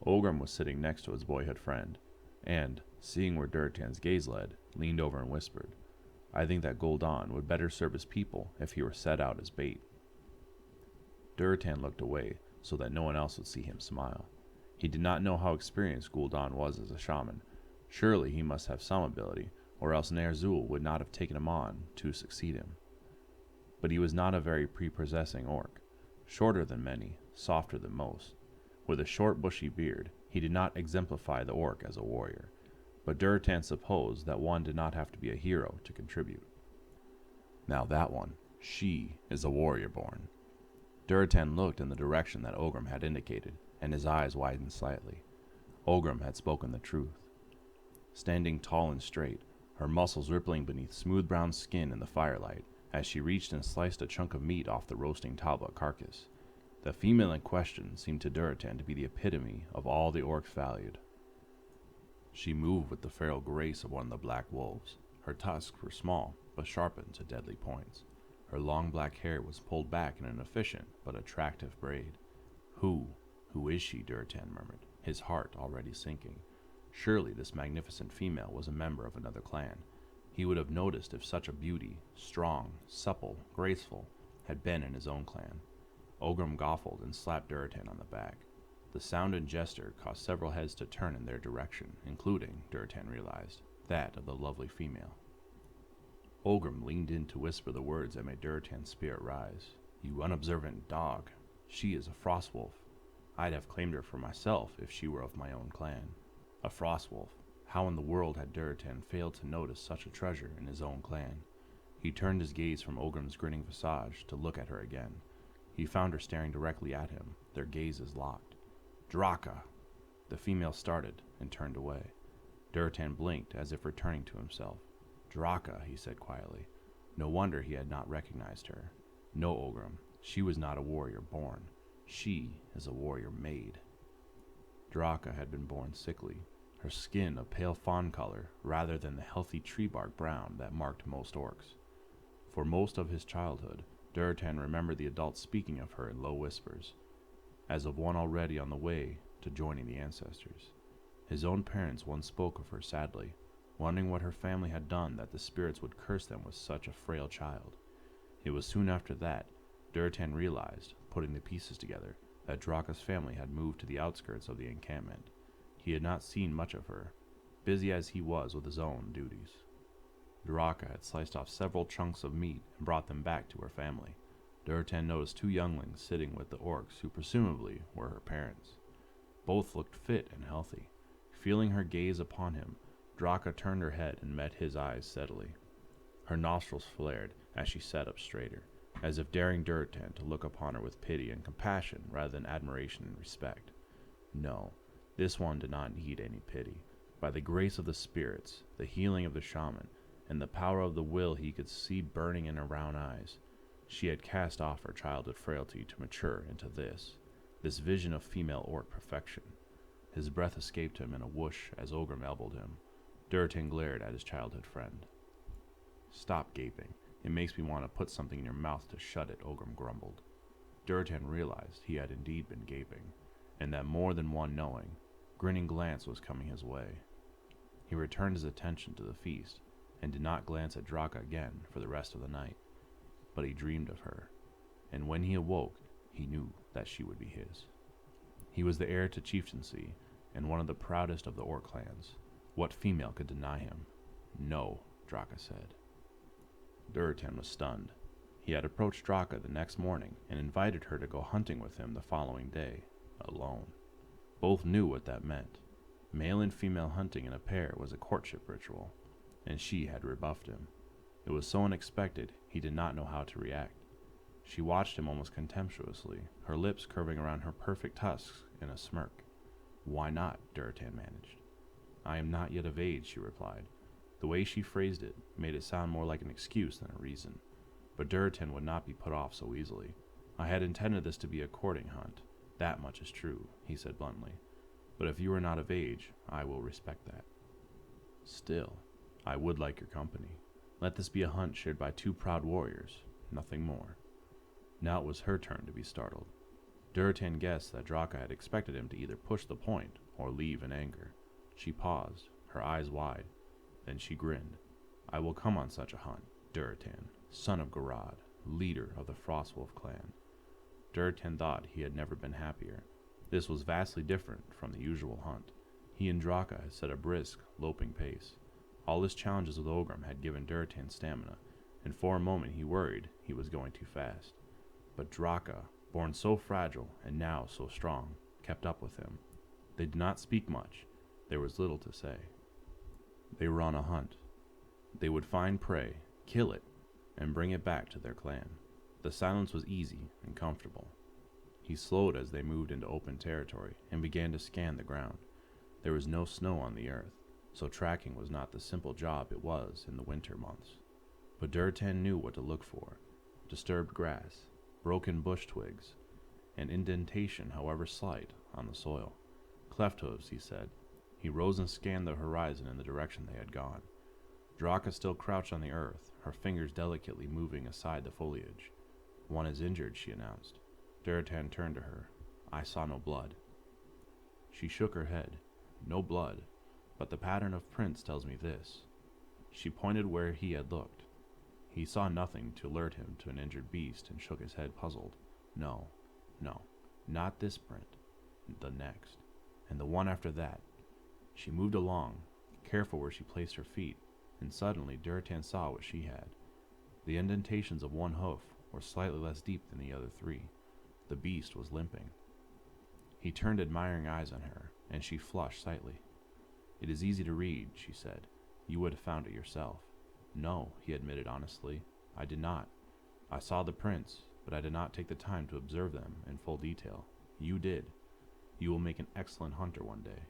Ogrim was sitting next to his boyhood friend, and, seeing where Durotan's gaze led, leaned over and whispered, "I think that Gul'dan would better serve his people if he were set out as bait." Durotan looked away so that no one else would see him smile. He did not know how experienced Gul'dan was as a shaman. Surely he must have some ability, or else Ner'zhul would not have taken him on to succeed him. But he was not a very prepossessing orc. Shorter than many, softer than most. With a short bushy beard, he did not exemplify the orc as a warrior, but Durotan supposed that one did not have to be a hero to contribute. Now that one, she is a warrior born. Durotan looked in the direction that Ogrim had indicated, and his eyes widened slightly. Ogrim had spoken the truth. Standing tall and straight, her muscles rippling beneath smooth brown skin in the firelight, as she reached and sliced a chunk of meat off the roasting Talba carcass. The female in question seemed to Durotan to be the epitome of all the orcs valued. She moved with the feral grace of one of the black wolves. Her tusks were small, but sharpened to deadly points. Her long black hair was pulled back in an efficient but attractive braid. Who is she?" Durotan murmured, his heart already sinking. Surely this magnificent female was a member of another clan. He would have noticed if such a beauty, strong, supple, graceful, had been in his own clan. Ogrim gofled and slapped Durotan on the back. The sound and gesture caused several heads to turn in their direction, including, Durotan realized, that of the lovely female. Ogrim leaned in to whisper the words that made Durotan's spirit rise. "You unobservant dog. She is a frostwolf. I'd have claimed her for myself if she were of my own clan." A frostwolf. How in the world had Durotan failed to notice such a treasure in his own clan? He turned his gaze from Ogrim's grinning visage to look at her again. He found her staring directly at him, their gazes locked. "Draka!" The female started and turned away. Durotan blinked as if returning to himself. "Draka," he said quietly. No wonder he had not recognized her. "No, Ogrim, she was not a warrior born. She is a warrior made." Draka had been born sickly, her skin a pale fawn color rather than the healthy tree bark brown that marked most orcs. For most of his childhood, Durotan remembered the adults speaking of her in low whispers, as of one already on the way to joining the ancestors. His own parents once spoke of her sadly, wondering what her family had done that the spirits would curse them with such a frail child. It was soon after that Durotan realized, putting the pieces together, that Draka's family had moved to the outskirts of the encampment. He had not seen much of her, busy as he was with his own duties. Draka had sliced off several chunks of meat and brought them back to her family. Durotan noticed two younglings sitting with the orcs who presumably were her parents. Both looked fit and healthy. Feeling her gaze upon him, Draka turned her head and met his eyes steadily. Her nostrils flared as she sat up straighter, as if daring Durotan to look upon her with pity and compassion rather than admiration and respect. No, this one did not need any pity. By the grace of the spirits, the healing of the shaman, and the power of the will he could see burning in her brown eyes, she had cast off her childhood frailty to mature into this vision of female orc perfection. His breath escaped him in a whoosh as Ogrim elbowed him. Durotan glared at his childhood friend. "Stop gaping. It makes me want to put something in your mouth to shut it," Ogrim grumbled. Durotan realized he had indeed been gaping, and that more than one knowing, grinning glance was coming his way. He returned his attention to the feast, and did not glance at Draka again for the rest of the night. But he dreamed of her, and when he awoke, he knew that she would be his. He was the heir to chieftaincy, and one of the proudest of the orc clans. What female could deny him? "No," Draka said. Durotan was stunned. He had approached Draka the next morning and invited her to go hunting with him the following day, alone. Both knew what that meant. Male and female hunting in a pair was a courtship ritual, and she had rebuffed him. It was so unexpected he did not know how to react. She watched him almost contemptuously, her lips curving around her perfect tusks in a smirk. "Why not?" Durotan managed. "I am not yet of age," she replied. The way she phrased it made it sound more like an excuse than a reason. But Durotan would not be put off so easily. "I had intended this to be a courting hunt. That much is true," he said bluntly. "But if you are not of age, I will respect that. Still, I would like your company. Let this be a hunt shared by two proud warriors, nothing more." Now it was her turn to be startled. Duratan guessed that Draka had expected him to either push the point or leave in anger. She paused, her eyes wide. Then she grinned. I will come on such a hunt, Duratan, son of Garad, leader of the Frostwolf clan. Duratan thought he had never been happier. This was vastly different from the usual hunt. He and Draka had set a brisk, loping pace. All his challenges with Ogrim had given Duratan stamina, and for a moment he worried he was going too fast. But Draka, born so fragile and now so strong, kept up with him. They did not speak much. There was little to say. They were on a hunt. They would find prey, kill it, and bring it back to their clan. The silence was easy and comfortable. He slowed as they moved into open territory and began to scan the ground. There was no snow on the earth, so tracking was not the simple job it was in the winter months. But Duratan knew what to look for: disturbed grass, broken bush twigs, an indentation, however slight, on the soil. Cleft hooves, he said. He rose and scanned the horizon in the direction they had gone. Draka still crouched on the earth, her fingers delicately moving aside the foliage. One is injured, she announced. Duratan turned to her. I saw no blood. She shook her head. No blood, but the pattern of prints tells me this. She pointed where he had looked. He saw nothing to alert him to an injured beast and shook his head puzzled. No, not this print. The next, and the one after that. She moved along, careful where she placed her feet, and suddenly Duratan saw what she had. The indentations of one hoof were slightly less deep than the other three. The beast was limping. He turned admiring eyes on her, and she flushed slightly. It is easy to read, she said. You would have found it yourself. No, he admitted honestly. I did not. I saw the prints, but I did not take the time to observe them in full detail. You did. You will make an excellent hunter one day.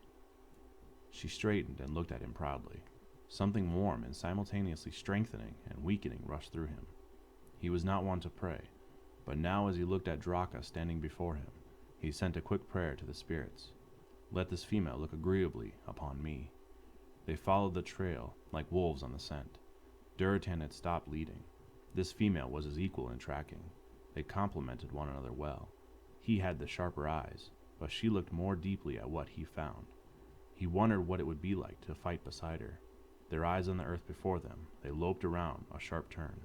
She straightened and looked at him proudly. Something warm and simultaneously strengthening and weakening rushed through him. He was not one to pray, but now as he looked at Draka standing before him, he sent a quick prayer to the spirits. Let this female look agreeably upon me. They followed the trail like wolves on the scent. Duratan had stopped leading. This female was his equal in tracking. They complemented one another well. He had the sharper eyes, but she looked more deeply at what he found. He wondered what it would be like to fight beside her. Their eyes on the earth before them, they loped around a sharp turn.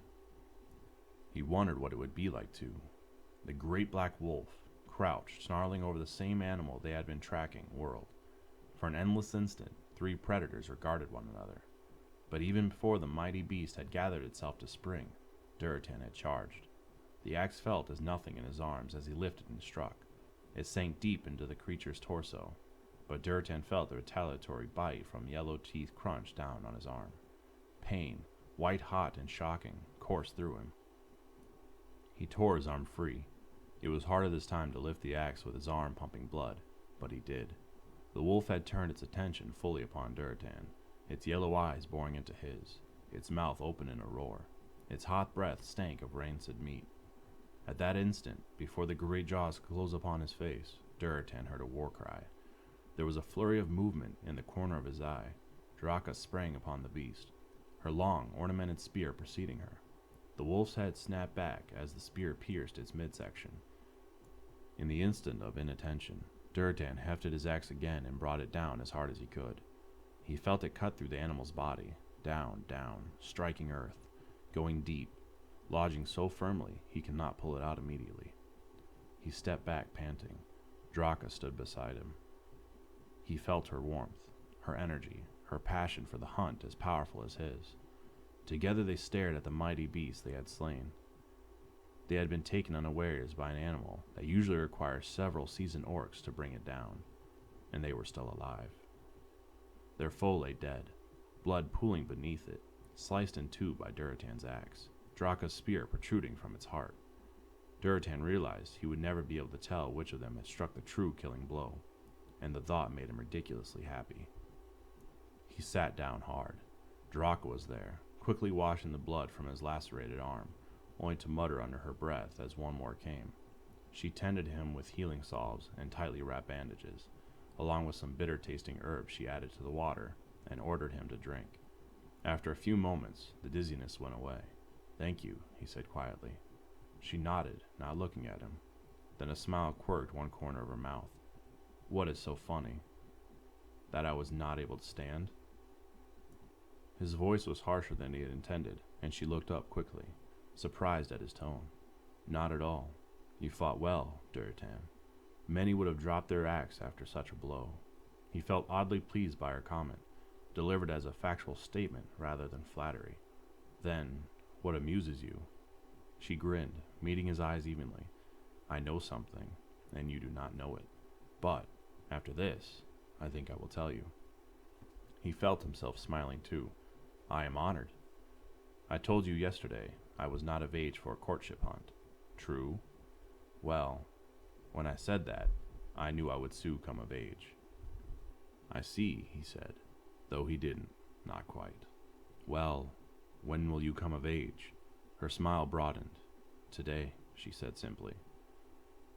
He wondered what it would be like to. The great black wolf, crouched, snarling over the same animal they had been tracking, whirled. For an endless instant, three predators regarded one another. But even before the mighty beast had gathered itself to spring, Duratan had charged. The axe felt as nothing in his arms as he lifted and struck. It sank deep into the creature's torso, but Duratan felt the retaliatory bite from yellow teeth crunch down on his arm. Pain, white-hot and shocking, coursed through him. He tore his arm free. It was harder this time to lift the axe with his arm pumping blood, but he did. The wolf had turned its attention fully upon Duratan, its yellow eyes boring into his, its mouth open in a roar. Its hot breath stank of rancid meat. At that instant, before the great jaws could close upon his face, Duratan heard a war cry. There was a flurry of movement in the corner of his eye. Draka sprang upon the beast, her long, ornamented spear preceding her. The wolf's head snapped back as the spear pierced its midsection. In the instant of inattention, Duratan hefted his axe again and brought it down as hard as he could. He felt it cut through the animal's body, down, striking earth, going deep, lodging so firmly he could not pull it out immediately. He stepped back, panting. Draka stood beside him. He felt her warmth, her energy, her passion for the hunt as powerful as his. Together they stared at the mighty beast they had slain. They had been taken unawares by an animal that usually requires several seasoned orcs to bring it down, and they were still alive. Their foe lay dead, blood pooling beneath it, sliced in two by Duratan's axe, Draka's spear protruding from its heart. Duratan realized he would never be able to tell which of them had struck the true killing blow, and the thought made him ridiculously happy. He sat down hard. Draka was there, quickly washing the blood from his lacerated arm, only to mutter under her breath as one more came. She tended him with healing salves and tightly wrapped bandages, along with some bitter-tasting herbs she added to the water, and ordered him to drink. After a few moments, the dizziness went away. "Thank you," he said quietly. She nodded, not looking at him. Then a smile quirked one corner of her mouth. What is so funny? That I was not able to stand? His voice was harsher than he had intended, and she looked up quickly, surprised at his tone. Not at all. You fought well, Durtan. Many would have dropped their axe after such a blow. He felt oddly pleased by her comment, delivered as a factual statement rather than flattery. Then, what amuses you? She grinned, meeting his eyes evenly. I know something, and you do not know it. But, after this, I think I will tell you. He felt himself smiling too. I am honored. I told you yesterday I was not of age for a courtship hunt. True? Well, when I said that, I knew I would soon come of age. I see, he said, though he didn't, not quite. Well, when will you come of age? Her smile broadened. Today, she said simply.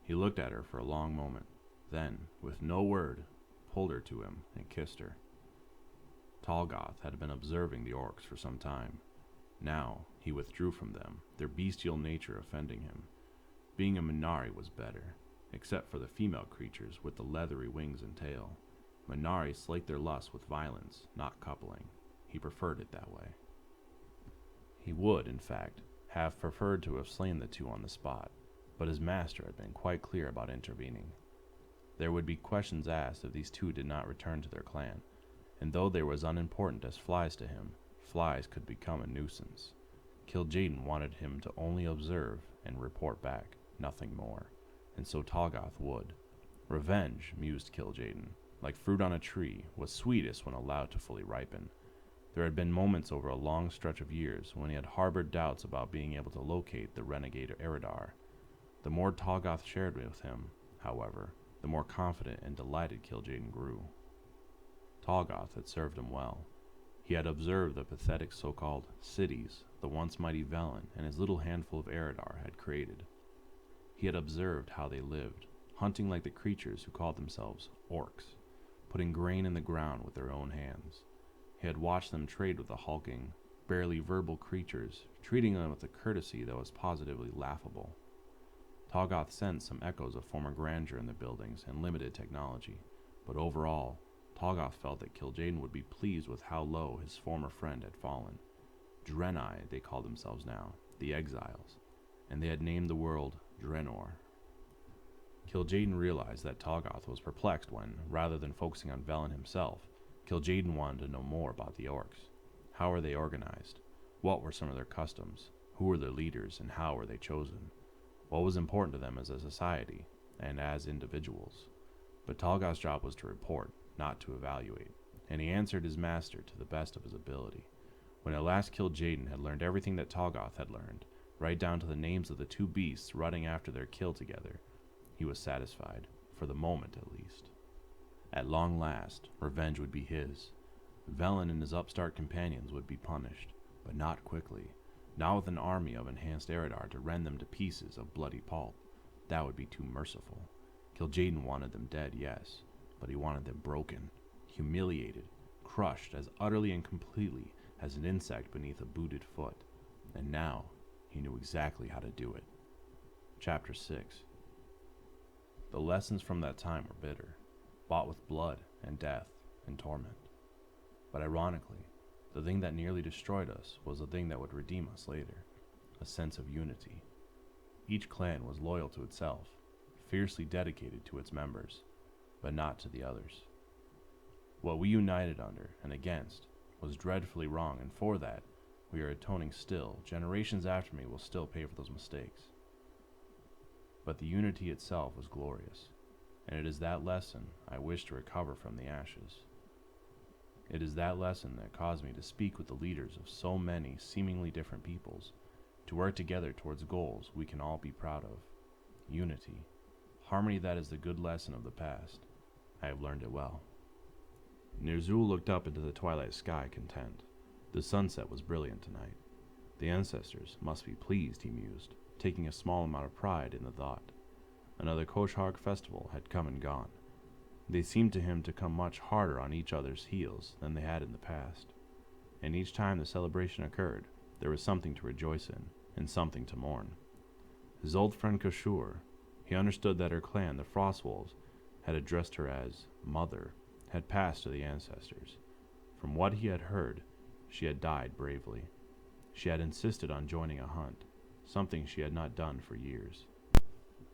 He looked at her for a long moment, then, with no word, pulled her to him and kissed her. Talgoth had been observing the orcs for some time. Now, he withdrew from them, their bestial nature offending him. Being a Minari was better, except for the female creatures with the leathery wings and tail. Minari slaked their lust with violence, not coupling. He preferred it that way. He would, in fact, have preferred to have slain the two on the spot, but his master had been quite clear about intervening. There would be questions asked if these two did not return to their clan, and though they were as unimportant as flies to him, flies could become a nuisance. Kil'jaeden wanted him to only observe and report back, nothing more, and so Talgoth would. Revenge, mused Kil'jaeden, like fruit on a tree, was sweetest when allowed to fully ripen. There had been moments over a long stretch of years when he had harbored doubts about being able to locate the renegade Eridar. The more Talgoth shared with him, however, the more confident and delighted Kil'jaeden grew. Talgoth had served him well. He had observed the pathetic so-called cities the once mighty Velen and his little handful of Eridar had created. He had observed how they lived, hunting like the creatures who called themselves orcs, putting grain in the ground with their own hands. He had watched them trade with the hulking, barely verbal creatures, treating them with a courtesy that was positively laughable. Talgoth sensed some echoes of former grandeur in the buildings and limited technology, but overall, Talgoth felt that Kil'jaeden would be pleased with how low his former friend had fallen. Draenei, they called themselves now, the Exiles, and they had named the world Draenor. Kil'jaeden realized that Talgoth was perplexed when, rather than focusing on Velen himself, Kil'jaeden wanted to know more about the orcs. How were they organized? What were some of their customs? Who were their leaders, and how were they chosen? What was important to them as a society, and as individuals? But Talgoth's job was to report, not to evaluate, and he answered his master to the best of his ability. When at last Kil'jaeden had learned everything that Talgoth had learned, right down to the names of the two beasts running after their kill together, he was satisfied, for the moment at least. At long last, revenge would be his. Velen and his upstart companions would be punished, but not quickly, not with an army of enhanced Eridar to rend them to pieces of bloody pulp. That would be too merciful. Kil'jaeden wanted them dead, yes, but he wanted them broken, humiliated, crushed as utterly and completely as an insect beneath a booted foot. And now, he knew exactly how to do it. Chapter 6. The lessons from that time were bitter, bought with blood and death and torment. But ironically, the thing that nearly destroyed us was the thing that would redeem us later, a sense of unity. Each clan was loyal to itself, fiercely dedicated to its members, but not to the others. What we united under and against was dreadfully wrong, and for that, we are atoning still. Generations after me will still pay for those mistakes. But the unity itself was glorious, and it is that lesson I wish to recover from the ashes. It is that lesson that caused me to speak with the leaders of so many seemingly different peoples, to work together towards goals we can all be proud of. Unity, harmony, that is the good lesson of the past. I have learned it well. Ner'zhul looked up into the twilight sky content. The sunset was brilliant tonight. The ancestors must be pleased, he mused, taking a small amount of pride in the thought. Another Kosh'harg festival had come and gone. They seemed to him to come much harder on each other's heels than they had in the past. And each time the celebration occurred, there was something to rejoice in, and something to mourn. His old friend Kashur, He understood that her clan, the Frostwolves, had addressed her as Mother, had passed to the ancestors. From what he had heard, she had died bravely. She had insisted on joining a hunt, something she had not done for years.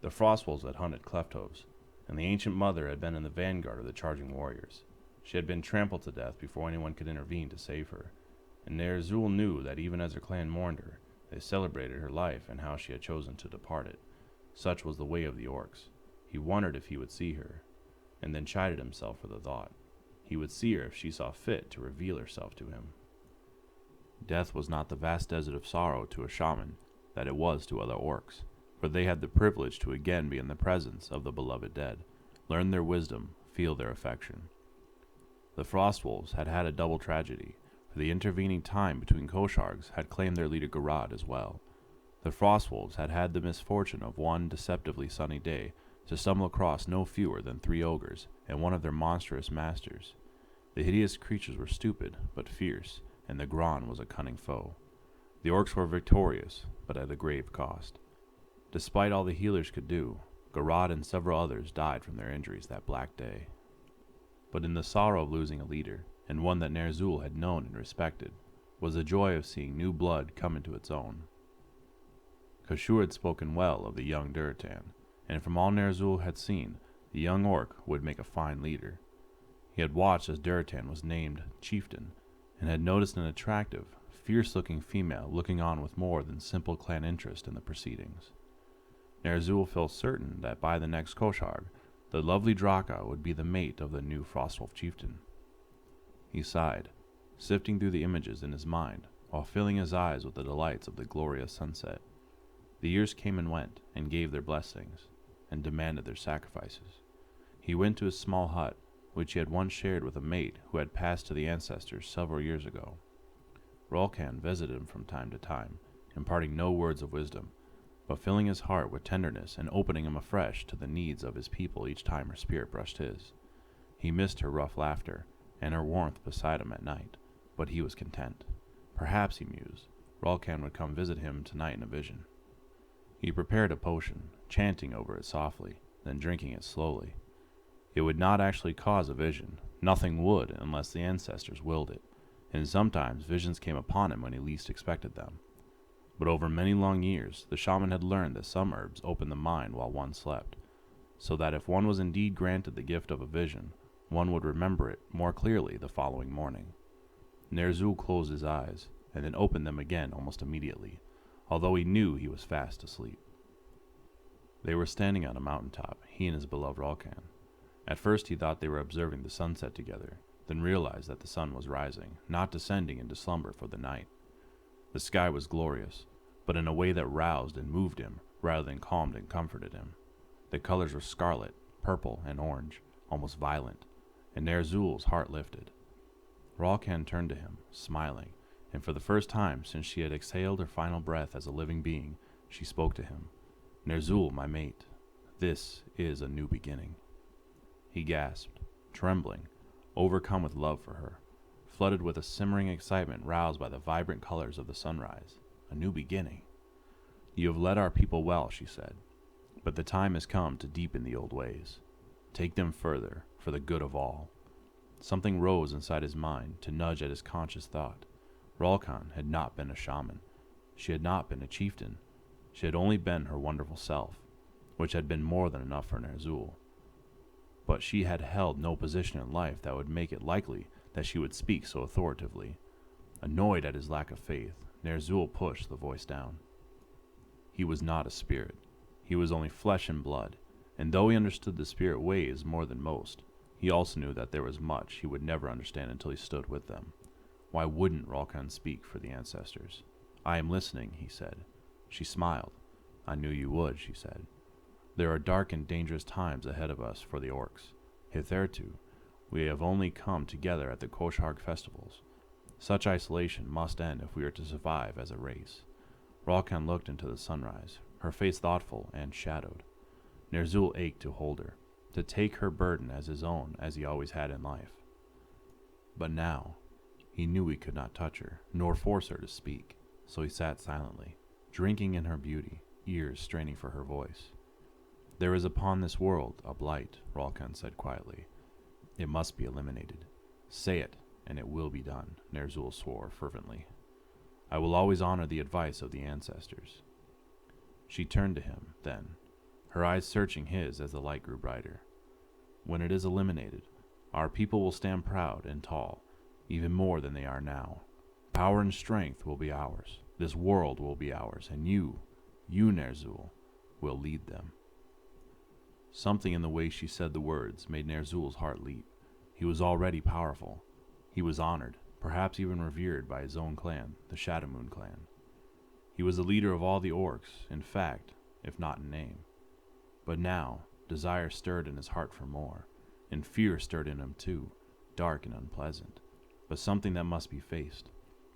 The Frostwolves had hunted Clefthooves, and the ancient mother had been in the vanguard of the charging warriors. She had been trampled to death before anyone could intervene to save her, and Ner'zhul knew that even as her clan mourned her, they celebrated her life and how she had chosen to depart it. Such was the way of the orcs. He wondered if he would see her, and then chided himself for the thought. He would see her if she saw fit to reveal herself to him. Death was not the vast desert of sorrow to a shaman that it was to other orcs, for they had the privilege to again be in the presence of the beloved dead, learn their wisdom, feel their affection. The Frostwolves had had a double tragedy, for the intervening time between Koshargs had claimed their leader Garad as well. The Frostwolves had had the misfortune of one deceptively sunny day to stumble across no fewer than 3 ogres and one of their monstrous masters. The hideous creatures were stupid but fierce, and the Gron was a cunning foe. The orcs were victorious, but at a grave cost. Despite all the healers could do, Garad and several others died from their injuries that black day. But in the sorrow of losing a leader, and one that Ner'zhul had known and respected, was the joy of seeing new blood come into its own. Kashur had spoken well of the young Durotan, and from all Ner'zhul had seen, the young orc would make a fine leader. He had watched as Durotan was named chieftain, and had noticed an attractive, fierce-looking female looking on with more than simple clan interest in the proceedings. Ner'zhul felt certain that by the next Kosharg, the lovely Draka would be the mate of the new Frostwolf chieftain. He sighed, sifting through the images in his mind, while filling his eyes with the delights of the glorious sunset. The years came and went, and gave their blessings, and demanded their sacrifices. He went to his small hut, which he had once shared with a mate who had passed to the ancestors several years ago. Rolkan visited him from time to time, imparting no words of wisdom, but filling his heart with tenderness and opening him afresh to the needs of his people each time her spirit brushed his. He missed her rough laughter, and her warmth beside him at night, but he was content. Perhaps, he mused, Rolkan would come visit him tonight in a vision. He prepared a potion, chanting over it softly, then drinking it slowly. It would not actually cause a vision. Nothing would unless the ancestors willed it, and sometimes visions came upon him when he least expected them. But over many long years, the shaman had learned that some herbs opened the mind while one slept, so that if one was indeed granted the gift of a vision, one would remember it more clearly the following morning. Ner'zhul closed his eyes, and then opened them again almost immediately, although he knew he was fast asleep. They were standing on a mountaintop, he and his beloved Rolkan. At first he thought they were observing the sunset together, then realized that the sun was rising, not descending into slumber for the night. The sky was glorious, but in a way that roused and moved him, rather than calmed and comforted him. The colors were scarlet, purple, and orange, almost violent, and Ner'zhul's heart lifted. Rolkan turned to him, smiling, and for the first time since she had exhaled her final breath as a living being, she spoke to him. "Ner'zhul, my mate, this is a new beginning." He gasped, trembling, overcome with love for her, flooded with a simmering excitement roused by the vibrant colors of the sunrise. A new beginning. "You have led our people well," she said, "but the time has come to deepen the old ways. Take them further, for the good of all." Something rose inside his mind to nudge at his conscious thought. Rolkan had not been a shaman. She had not been a chieftain. She had only been her wonderful self, which had been more than enough for Ner'zhul. But she had held no position in life that would make it likely that she would speak so authoritatively. Annoyed at his lack of faith, Ner'zhul pushed the voice down. He was not a spirit. He was only flesh and blood, and though he understood the spirit ways more than most, he also knew that there was much he would never understand until he stood with them. Why wouldn't Rolkan speak for the ancestors? "I am listening," he said. She smiled. "I knew you would," she said. "There are dark and dangerous times ahead of us for the orcs. Hitherto, we have only come together at the Kosharg festivals. Such isolation must end if we are to survive as a race." Rolkan looked into the sunrise, her face thoughtful and shadowed. Ner'zhul ached to hold her, to take her burden as his own as he always had in life. But now, he knew he could not touch her, nor force her to speak, so he sat silently, drinking in her beauty, ears straining for her voice. There is upon this world a blight, Ralkan said quietly. It must be eliminated. Say it, and it will be done, Ner'zhul swore fervently. I will always honor the advice of the ancestors. She turned to him, then, her eyes searching his as the light grew brighter. When it is eliminated, our people will stand proud and tall, even more than they are now. Power and strength will be ours. This world will be ours, and you, Ner'zhul, will lead them. Something in the way she said the words made Ner'zhul's heart leap. He was already powerful. He was honored, perhaps even revered by his own clan, the Shadowmoon clan. He was the leader of all the orcs, in fact, if not in name. But now, desire stirred in his heart for more, and fear stirred in him too, dark and unpleasant, but something that must be faced.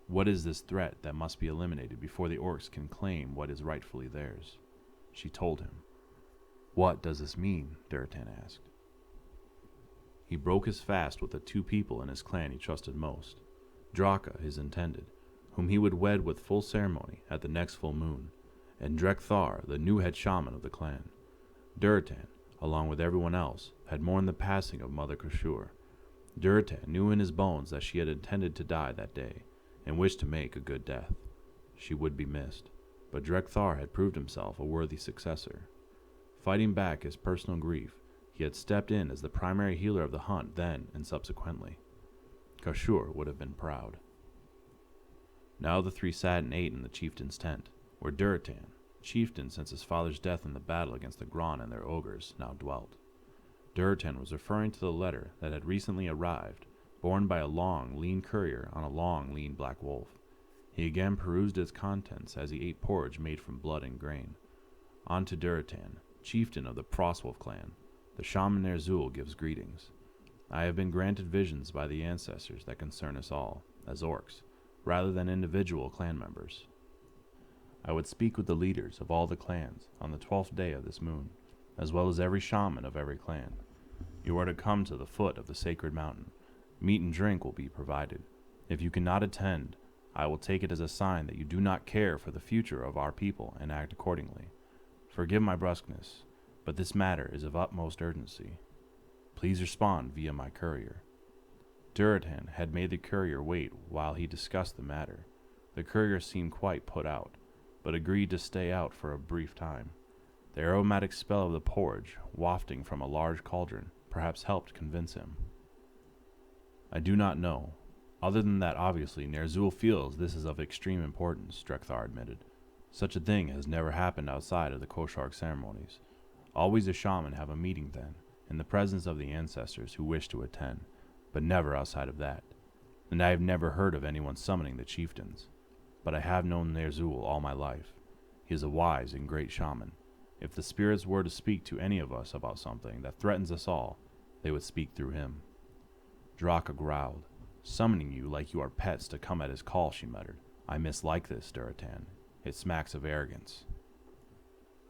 What is this threat that must be eliminated before the orcs can claim what is rightfully theirs? She told him. What does this mean? Durotan asked. He broke his fast with the two people in his clan he trusted most, Draka, his intended, whom he would wed with full ceremony at the next full moon, and Drekthar, the new head shaman of the clan. Durotan, along with everyone else, had mourned the passing of Mother Krashur. Durotan knew in his bones that she had intended to die that day, and wished to make a good death. She would be missed, but Drekthar had proved himself a worthy successor. Fighting back his personal grief, he had stepped in as the primary healer of the hunt then and subsequently. Krashur would have been proud. Now the three sat and ate in the chieftain's tent, where Durotan, chieftain since his father's death in the battle against the Graan and their ogres, now dwelt. Durotan was referring to the letter that had recently arrived, borne by a long, lean courier on a long, lean black wolf. He again perused its contents as he ate porridge made from blood and grain. On to Durotan, chieftain of the Frostwolf clan. The shaman Ner'zhul gives greetings. I have been granted visions by the ancestors that concern us all, as orcs, rather than individual clan members. I would speak with the leaders of all the clans on the 12th day of this moon, as well as every shaman of every clan. You are to come to the foot of the sacred mountain. Meat and drink will be provided. If you cannot attend, I will take it as a sign that you do not care for the future of our people and act accordingly. Forgive my brusqueness, but this matter is of utmost urgency. Please respond via my courier. Durotan had made the courier wait while he discussed the matter. The courier seemed quite put out, but agreed to stay out for a brief time. The aromatic smell of the porridge, wafting from a large cauldron, perhaps helped convince him. I do not know. Other than that, obviously, Ner'zhul feels this is of extreme importance, Drekthar admitted. Such a thing has never happened outside of the Koshark ceremonies. Always a shaman have a meeting then, in the presence of the ancestors who wish to attend, but never outside of that. And I have never heard of anyone summoning the chieftains. But I have known Ner'zhul all my life. He is a wise and great shaman. If the spirits were to speak to any of us about something that threatens us all, they would speak through him. Draka growled. Summoning you like you are pets to come at his call, she muttered. I mislike this, Durotan. It smacks of arrogance.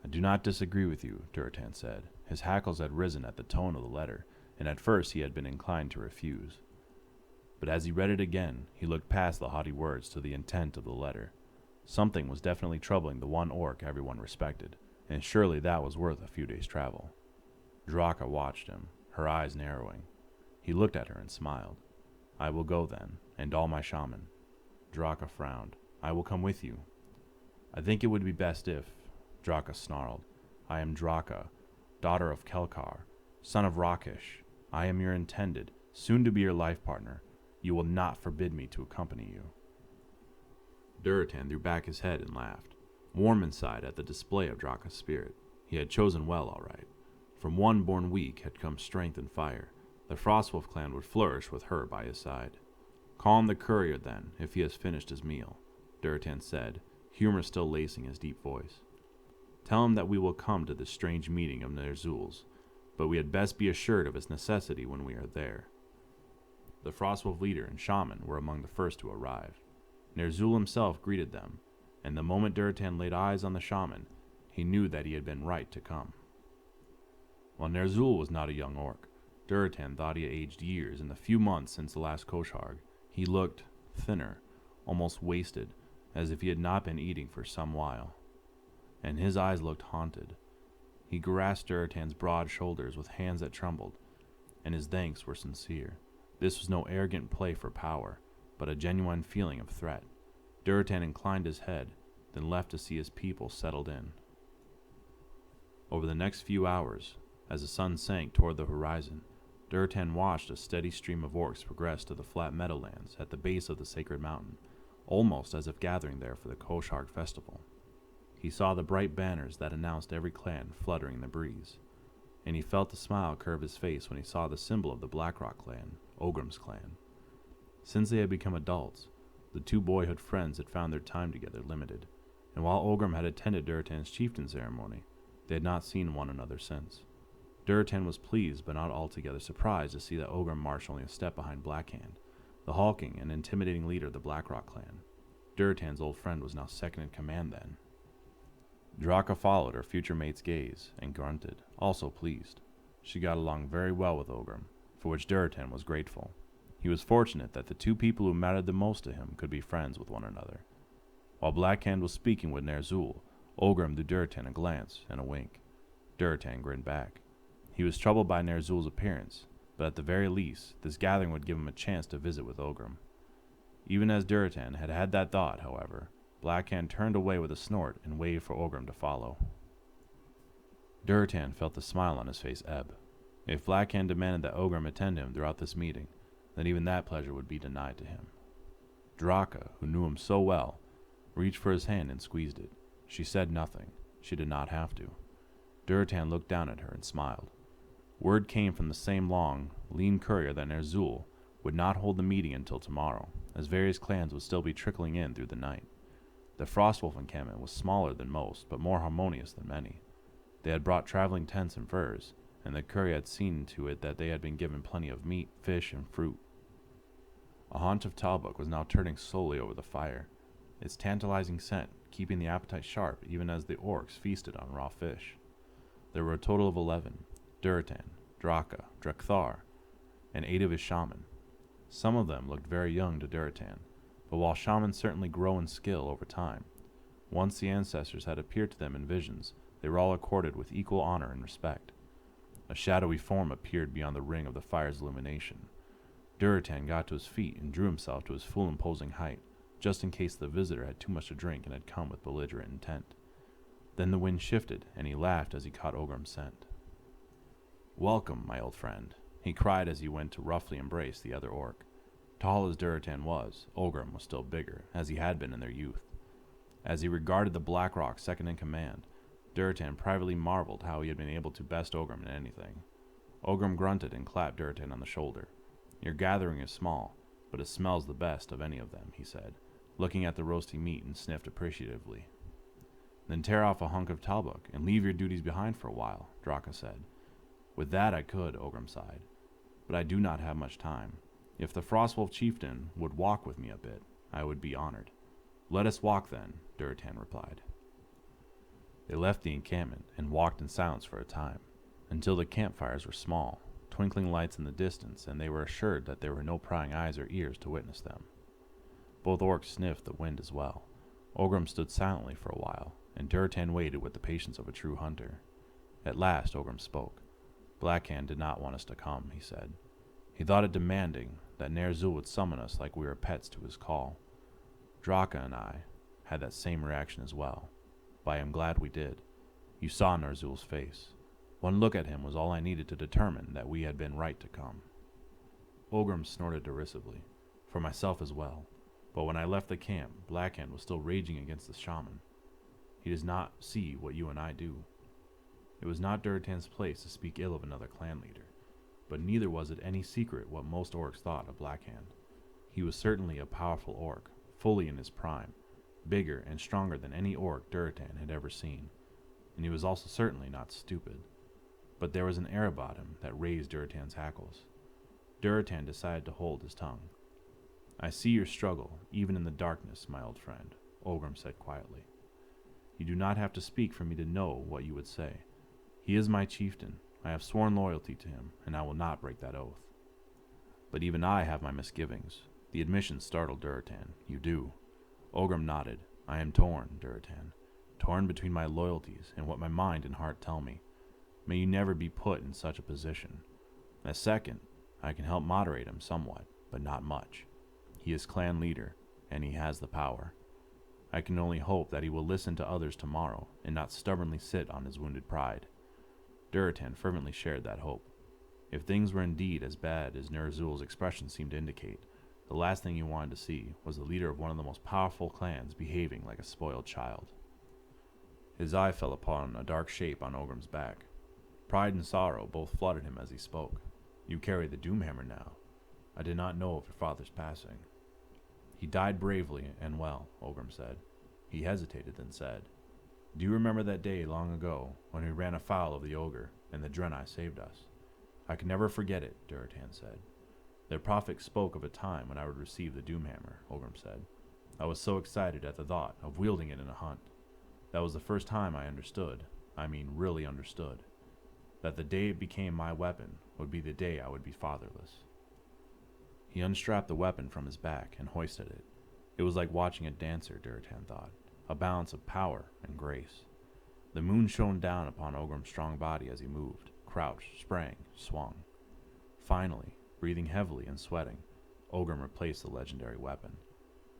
I do not disagree with you, Durotan said. His hackles had risen at the tone of the letter, and at first he had been inclined to refuse. But as he read it again, he looked past the haughty words to the intent of the letter. Something was definitely troubling the one orc everyone respected, and surely that was worth a few days' travel. Draka watched him, her eyes narrowing. He looked at her and smiled. I will go then, and all my shaman. Draka frowned. I will come with you. I think it would be best if... Draka snarled. I am Draka, daughter of Kelkar, son of Rakish. I am your intended, soon to be your life partner. You will not forbid me to accompany you. Durotan threw back his head and laughed, warm inside at the display of Draka's spirit. He had chosen well, all right. From one born weak had come strength and fire. The Frostwolf clan would flourish with her by his side. Call him the courier, then, if he has finished his meal, Durotan said, humor still lacing his deep voice. Tell him that we will come to this strange meeting of Ner'zhul's, but we had best be assured of its necessity when we are there. The Frostwolf leader and shaman were among the first to arrive. Ner'zhul himself greeted them, and the moment Durotan laid eyes on the shaman, he knew that he had been right to come. While Ner'zhul was not a young orc, Durotan thought he had aged years in the few months since the last Kosharg. He looked thinner, almost wasted, as if he had not been eating for some while. And his eyes looked haunted. He grasped Durotan's broad shoulders with hands that trembled, and his thanks were sincere. This was no arrogant play for power, but a genuine feeling of threat. Durotan inclined his head, then left to see his people settled in. Over the next few hours, as the sun sank toward the horizon, Durotan watched a steady stream of orcs progress to the flat meadowlands at the base of the sacred mountain, almost as if gathering there for the Koshard festival. He saw the bright banners that announced every clan fluttering in the breeze, and he felt the smile curve his face when he saw the symbol of the Blackrock clan, Ogrim's clan. Since they had become adults, the two boyhood friends had found their time together limited, and while Ogrim had attended Durotan's chieftain ceremony, they had not seen one another since. Durotan was pleased but not altogether surprised to see that Ogrim marched only a step behind Blackhand, the hulking and intimidating leader of the Blackrock clan. Durotan's old friend was now second in command then. Draka followed her future mate's gaze and grunted, also pleased. She got along very well with Ogrim, for which Durotan was grateful. He was fortunate that the two people who mattered the most to him could be friends with one another. While Blackhand was speaking with Ner'zhul, Ogrim threw Durotan a glance and a wink. Durotan grinned back. He was troubled by Ner'zhul's appearance, but at the very least, this gathering would give him a chance to visit with Ogrim. Even as Durotan had had that thought, however, Blackhand turned away with a snort and waved for Ogrim to follow. Durotan felt the smile on his face ebb. If Blackhand demanded that Ogrim attend him throughout this meeting, then even that pleasure would be denied to him. Draka, who knew him so well, reached for his hand and squeezed it. She said nothing. She did not have to. Durotan looked down at her and smiled. Word came from the same long, lean courier that Ner'zhul would not hold the meeting until tomorrow, as various clans would still be trickling in through the night. The Frostwolf encampment was smaller than most, but more harmonious than many. They had brought traveling tents and furs, and the courier had seen to it that they had been given plenty of meat, fish, and fruit. A haunch of Talbuk was now turning slowly over the fire, its tantalizing scent keeping the appetite sharp even as the orcs feasted on raw fish. There were a total of 11, Durotan, Draka, Drekthar, and 8 of his shaman. Some of them looked very young to Durotan, but while shamans certainly grow in skill over time, once the ancestors had appeared to them in visions, they were all accorded with equal honor and respect. A shadowy form appeared beyond the ring of the fire's illumination. Durotan got to his feet and drew himself to his full imposing height, just in case the visitor had too much to drink and had come with belligerent intent. Then the wind shifted, and he laughed as he caught Ogrim's scent. "Welcome, my old friend," he cried as he went to roughly embrace the other orc. Tall as Durotan was, Ogrim was still bigger, as he had been in their youth. As he regarded the Blackrock second in command, Durotan privately marveled how he had been able to best Ogrim in anything. Ogrim grunted and clapped Durotan on the shoulder. "Your gathering is small, but it smells the best of any of them," he said, looking at the roasting meat and sniffed appreciatively. "Then tear off a hunk of Talbuk and leave your duties behind for a while," Draka said. "With that I could," Ogrim sighed, "but I do not have much time. If the Frostwolf chieftain would walk with me a bit, I would be honored." "Let us walk then," Durotan replied. They left the encampment and walked in silence for a time, until the campfires were small, twinkling lights in the distance, and they were assured that there were no prying eyes or ears to witness them. Both orcs sniffed the wind as well. Ogrim stood silently for a while, and Durotan waited with the patience of a true hunter. At last Ogrim spoke. "Blackhand did not want us to come," he said. "He thought it demanding that Ner'zhul would summon us like we were pets to his call. Draka and I had that same reaction as well, but I am glad we did. You saw Ner'zhul's face. One look at him was all I needed to determine that we had been right to come." Ogrim snorted derisively, "For myself as well. But when I left the camp, Blackhand was still raging against the shaman. He does not see what you and I do." It was not Durotan's place to speak ill of another clan leader, but neither was it any secret what most orcs thought of Blackhand. He was certainly a powerful orc, fully in his prime, bigger and stronger than any orc Durotan had ever seen, and he was also certainly not stupid. But there was an air about him that raised Durotan's hackles. Durotan decided to hold his tongue. "I see your struggle, even in the darkness, my old friend," Ogrim said quietly. "You do not have to speak for me to know what you would say. He is my chieftain. I have sworn loyalty to him, and I will not break that oath. But even I have my misgivings." The admission startled Durotan. "You do?" Ogrim nodded. "I am torn, Durotan. Torn between my loyalties and what my mind and heart tell me. may you never be put in such a position. A second, I can help moderate him somewhat, but not much. He is clan leader, and he has the power. I can only hope that he will listen to others tomorrow, and not stubbornly sit on his wounded pride. Durotan fervently shared that hope. If things were indeed as bad as Nerzul's expression seemed to indicate, the last thing he wanted to see was the leader of one of the most powerful clans behaving like a spoiled child. His eye fell upon a dark shape on Ogrim's back. Pride and sorrow both flooded him as he spoke. You carry the Doomhammer now. I did not know of your father's passing. He died bravely and well, Ogrim said. He hesitated, then said, Do you remember that day long ago when we ran afoul of the ogre and the Draenei saved us? I can never forget it, Durotan said. Their prophet spoke of a time when I would receive the Doomhammer, Ogrim said. I was so excited at the thought of wielding it in a hunt. That was the first time I understood, really understood, that the day it became my weapon would be the day I would be fatherless. He unstrapped the weapon from his back and hoisted it. It was like watching a dancer, Durotan thought, a balance of power and grace. The moon shone down upon Ogrim's strong body as he moved, crouched, sprang, swung. Finally, breathing heavily and sweating, Ogrim replaced the legendary weapon.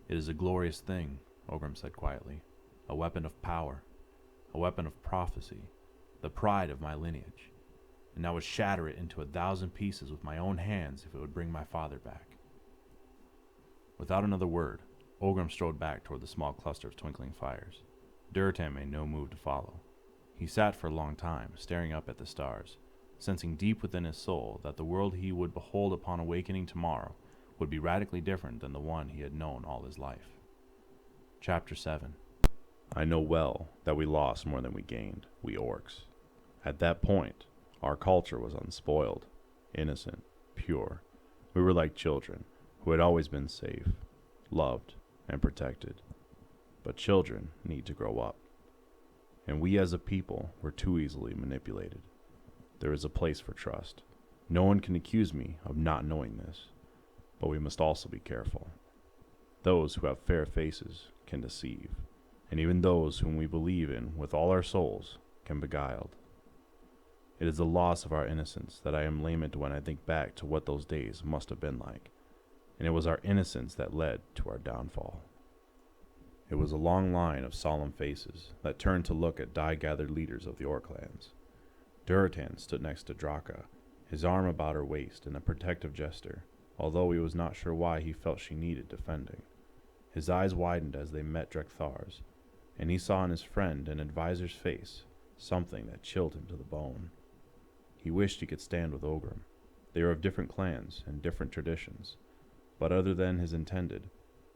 It is a glorious thing, Ogrim said quietly. A weapon of power, a weapon of prophecy, the pride of my lineage. And I would shatter it into 1,000 pieces with my own hands if it would bring my father back. Without another word, Ogrim strode back toward the small cluster of twinkling fires. Durotan made no move to follow. He sat for a long time, staring up at the stars, sensing deep within his soul that the world he would behold upon awakening tomorrow would be radically different than the one he had known all his life. Chapter 7. I know well that we lost more than we gained, we orcs. At that point, our culture was unspoiled, innocent, pure. We were like children who had always been safe, loved, and protected. But children need to grow up. And we as a people were too easily manipulated. There is a place for trust. No one can accuse me of not knowing this. But we must also be careful. Those who have fair faces can deceive, and even those whom we believe in with all our souls can beguiled. It is the loss of our innocence that I am lament when I think back to what those days must have been like, and it was our innocence that led to our downfall. It was a long line of solemn faces that turned to look at dye-gathered leaders of the orc clans. Durotan stood next to Draka, his arm about her waist in a protective gesture, although he was not sure why he felt she needed defending. His eyes widened as they met Drekthar's, and he saw in his friend and advisor's face something that chilled him to the bone. He wished he could stand with Ogrim. They were of different clans and different traditions, but other than his intended,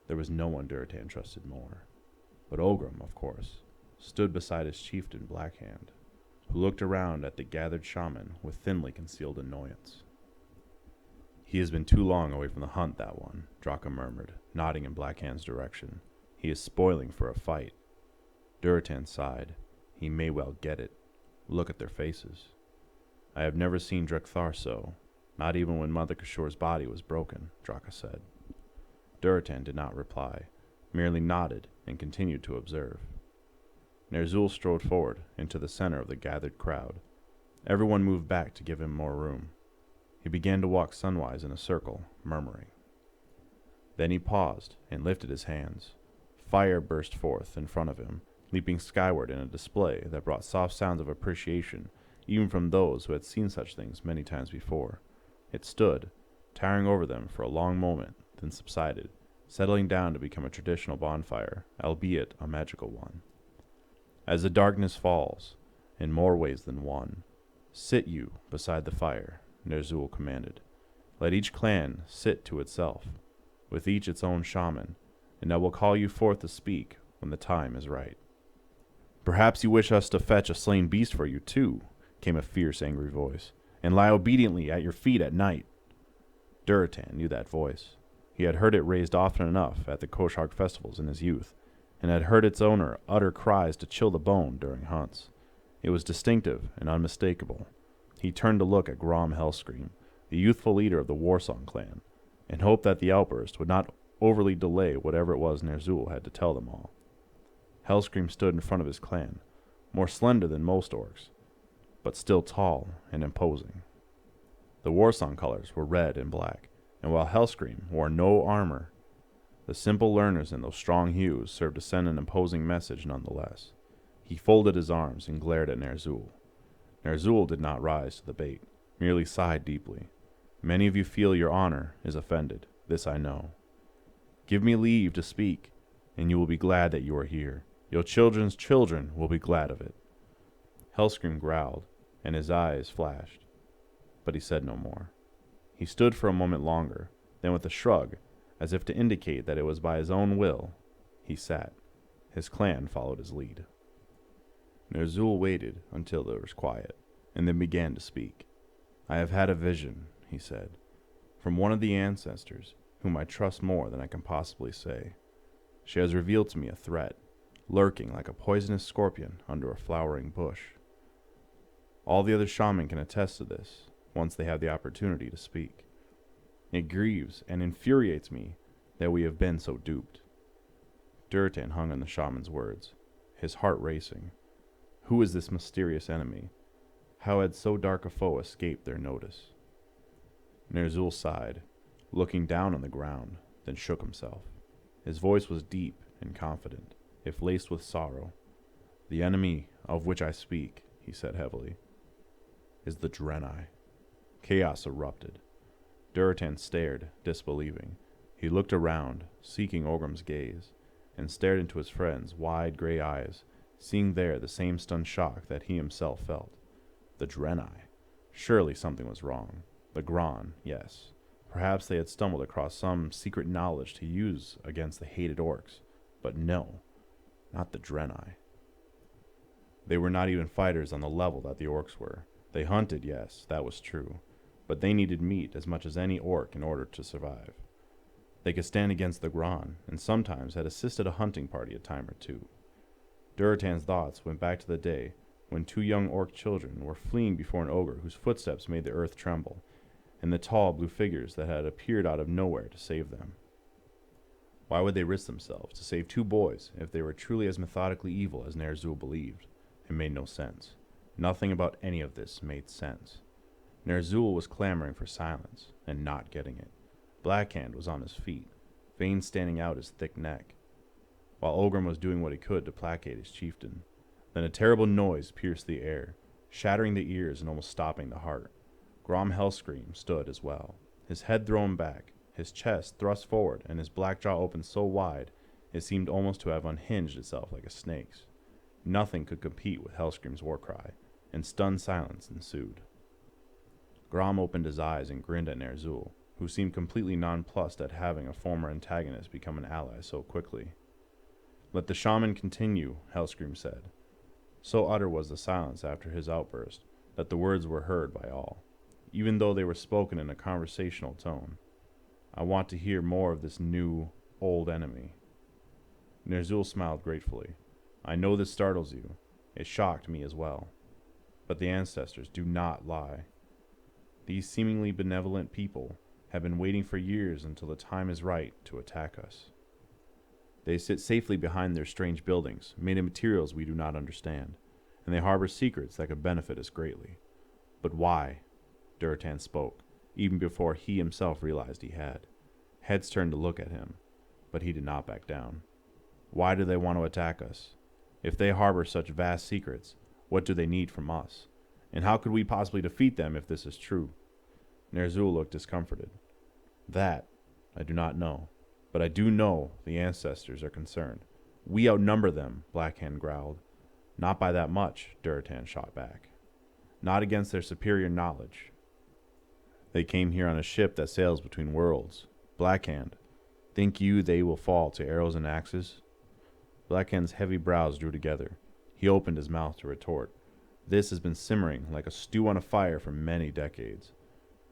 there was no one Durotan trusted more. But Ogrim, of course, stood beside his chieftain Blackhand, who looked around at the gathered shaman with thinly concealed annoyance. He has been too long away from the hunt, that one, Draka murmured, nodding in Blackhand's direction. He is spoiling for a fight. Durotan sighed. He may well get it. Look at their faces. I have never seen Drekthar so, not even when Mother Kishor's body was broken, Draka said. Durotan did not reply, merely nodded and continued to observe. Nerzul strode forward into the center of the gathered crowd. Everyone moved back to give him more room. He began to walk sunwise in a circle, murmuring. Then he paused and lifted his hands. Fire burst forth in front of him, leaping skyward in a display that brought soft sounds of appreciation even from those who had seen such things many times before. It stood, towering over them for a long moment, then subsided, settling down to become a traditional bonfire, albeit a magical one. As the darkness falls, in more ways than one, sit you beside the fire, Nerzul commanded. Let each clan sit to itself, with each its own shaman, and I will call you forth to speak when the time is right. Perhaps you wish us to fetch a slain beast for you, too, came a fierce, angry voice, and lie obediently at your feet at night. Durotan knew that voice. He had heard it raised often enough at the Koshag festivals in his youth, and had heard its owner utter cries to chill the bone during hunts. It was distinctive and unmistakable. He turned to look at Grom Hellscream, the youthful leader of the Warsong clan, and hoped that the outburst would not overly delay whatever it was Nerzul had to tell them all. Hellscream stood in front of his clan, more slender than most orcs. but still tall and imposing. The Warsong colors were red and black, and while Hellscream wore no armor, the simple learners in those strong hues served to send an imposing message nonetheless. He folded his arms and glared at Ner'zhul. Ner'zhul did not rise to the bait, merely sighed deeply. Many of you feel your honor is offended, this I know. Give me leave to speak, and you will be glad that you are here. Your children's children will be glad of it. Hellscream growled, and his eyes flashed, but he said no more. He stood for a moment longer, then with a shrug, as if to indicate that it was by his own will, he sat. His clan followed his lead. Ner'zhul waited until there was quiet, and then began to speak. I have had a vision, he said, from one of the ancestors, whom I trust more than I can possibly say. She has revealed to me a threat, lurking like a poisonous scorpion under a flowering bush. All the other shaman can attest to this, once they have the opportunity to speak. It grieves and infuriates me that we have been so duped. Durotan hung on the shaman's words, his heart racing. Who is this mysterious enemy? How had so dark a foe escaped their notice? Ner'zhul sighed, looking down on the ground, then shook himself. His voice was deep and confident, if laced with sorrow. The enemy of which I speak, he said heavily, is the Draenei. Chaos erupted. Durotan stared, disbelieving. He looked around, seeking Orgrim's gaze, and stared into his friend's wide gray eyes, seeing there the same stunned shock that he himself felt. The Draenei. Surely something was wrong. The Gron, yes. Perhaps they had stumbled across some secret knowledge to use against the hated orcs. But no, not the Draenei. They were not even fighters on the level that the orcs were. They hunted, yes, that was true, but they needed meat as much as any orc in order to survive. They could stand against the Gron, and sometimes had assisted a hunting party a time or two. Durotan's thoughts went back to the day when two young orc children were fleeing before an ogre whose footsteps made the earth tremble, and the tall blue figures that had appeared out of nowhere to save them. Why would they risk themselves to save two boys if they were truly as methodically evil as Ner'zhul believed? It made no sense. Nothing about any of this made sense. Ner'zhul was clamoring for silence, and not getting it. Blackhand was on his feet, veins standing out his thick neck, while Ogrim was doing what he could to placate his chieftain. Then a terrible noise pierced the air, shattering the ears and almost stopping the heart. Grom Hellscream stood as well, his head thrown back, his chest thrust forward, and his black jaw opened so wide it seemed almost to have unhinged itself like a snake's. Nothing could compete with Hellscream's war cry, and stunned silence ensued. Grom opened his eyes and grinned at Ner'zhul, who seemed completely nonplussed at having a former antagonist become an ally so quickly. Let the shaman continue, Hellscream said. So utter was the silence after his outburst that the words were heard by all, even though they were spoken in a conversational tone. I want to hear more of this new, old enemy. Ner'zhul smiled gratefully. I know this startles you. It shocked me as well. But the ancestors do not lie. These seemingly benevolent people have been waiting for years until the time is right to attack us. They sit safely behind their strange buildings, made of materials we do not understand, and they harbor secrets that could benefit us greatly. But why? Durotan spoke, even before he himself realized he had. Heads turned to look at him, but he did not back down. Why do they want to attack us? If they harbor such vast secrets, what do they need from us? And how could we possibly defeat them if this is true? Ner'zhul looked discomforted. That I do not know, but I do know the ancestors are concerned. We outnumber them, Blackhand growled. Not by that much, Durotan shot back. Not against their superior knowledge. They came here on a ship that sails between worlds. Blackhand, think you they will fall to arrows and axes? Blackhand's heavy brows drew together. He opened his mouth to retort. This has been simmering like a stew on a fire for many decades.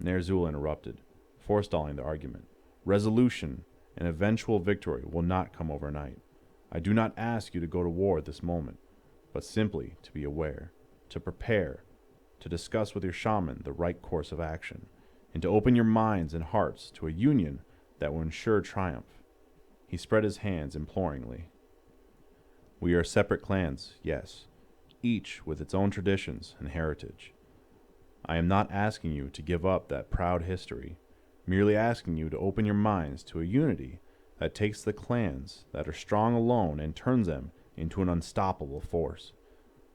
Ner'zhul interrupted, forestalling the argument. Resolution and eventual victory will not come overnight. I do not ask you to go to war at this moment, but simply to be aware, to prepare, to discuss with your shaman the right course of action, and to open your minds and hearts to a union that will ensure triumph. He spread his hands imploringly. We are separate clans, yes. each with its own traditions and heritage. I am not asking you to give up that proud history, merely asking you to open your minds to a unity that takes the clans that are strong alone and turns them into an unstoppable force.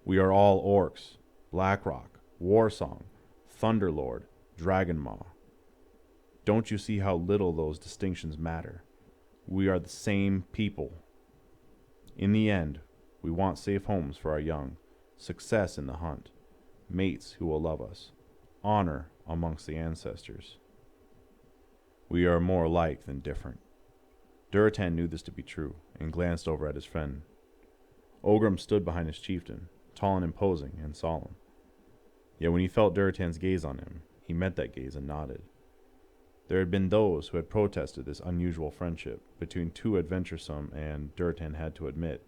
We are all orcs, Blackrock, Warsong, Thunderlord, Dragonmaw. Don't you see how little those distinctions matter? We are the same people. In the end, we want safe homes for our young, success in the hunt, mates who will love us, honor amongst the ancestors. We are more alike than different. Duratan knew this to be true, and glanced over at his friend. Ogrim stood behind his chieftain, tall and imposing and solemn. Yet when he felt Duratan's gaze on him, he met that gaze and nodded. There had been those who had protested this unusual friendship between two adventuresome and, Duratan had to admit,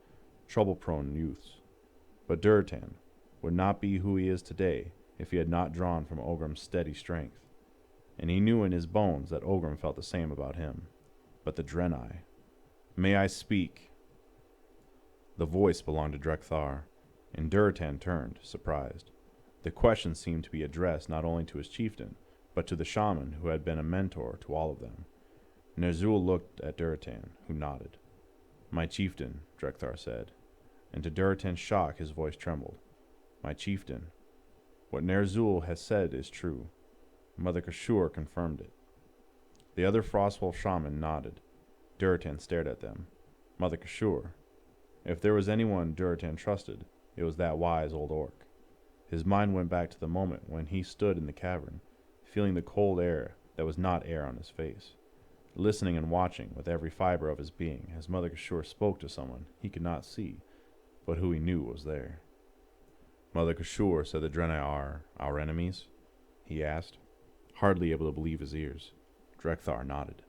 trouble-prone youths. But Duratan would not be who he is today if he had not drawn from Ogrim's steady strength. And he knew in his bones that Ogrim felt the same about him. But the Draenei. May I speak? The voice belonged to Drekthar, and Duratan turned, surprised. The question seemed to be addressed not only to his chieftain, but to the shaman who had been a mentor to all of them. Ner'zhul looked at Duratan, who nodded. My chieftain, Drekthar said, and to Duratan's shock his voice trembled. My chieftain. What Ner'zhul has said is true. Mother Kashur confirmed it. The other Frostwolf shaman nodded. Duratan stared at them. Mother Kashur. If there was anyone Duratan trusted, it was that wise old orc. His mind went back to the moment when he stood in the cavern, feeling the cold air that was not air on his face, listening and watching with every fiber of his being as Mother Kashur spoke to someone he could not see, but who he knew was there. Mother Kashur said the Draenei are our enemies? He asked, hardly able to believe his ears. Drekthar nodded.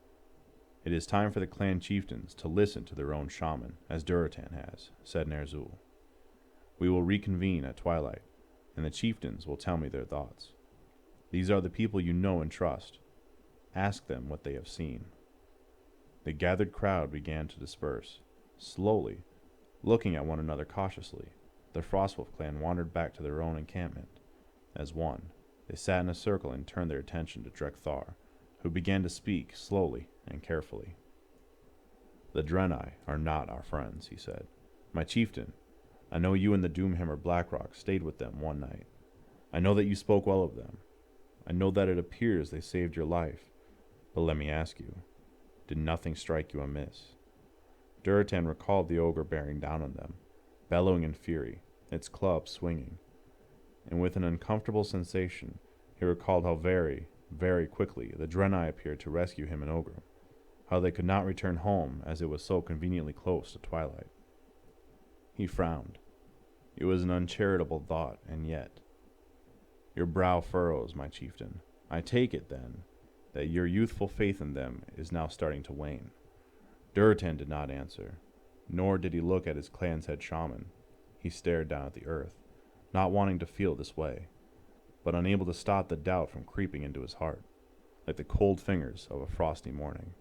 It is time for the clan chieftains to listen to their own shaman, as Duratan has, said Ner'zhul. We will reconvene at twilight, and the chieftains will tell me their thoughts. These are the people you know and trust. Ask them what they have seen. The gathered crowd began to disperse. Slowly, looking at one another cautiously, the Frostwolf clan wandered back to their own encampment. As one, they sat in a circle and turned their attention to Drekthar, who began to speak slowly and carefully. The Draenei are not our friends, he said. My chieftain, I know you and the Doomhammer Blackrock stayed with them one night. I know that you spoke well of them. I know that it appears they saved your life. But let me ask you, did nothing strike you amiss? Duratan recalled the ogre bearing down on them, bellowing in fury, its club swinging. And with an uncomfortable sensation, he recalled how very, very quickly the Draenei appeared to rescue him and Ogrim, how they could not return home as it was so conveniently close to twilight. He frowned. It was an uncharitable thought, and yet. Your brow furrows, my chieftain. I take it, then, that your youthful faith in them is now starting to wane. Duratan did not answer, nor did he look at his clan's head shaman. He stared down at the earth, not wanting to feel this way, but unable to stop the doubt from creeping into his heart, like the cold fingers of a frosty morning.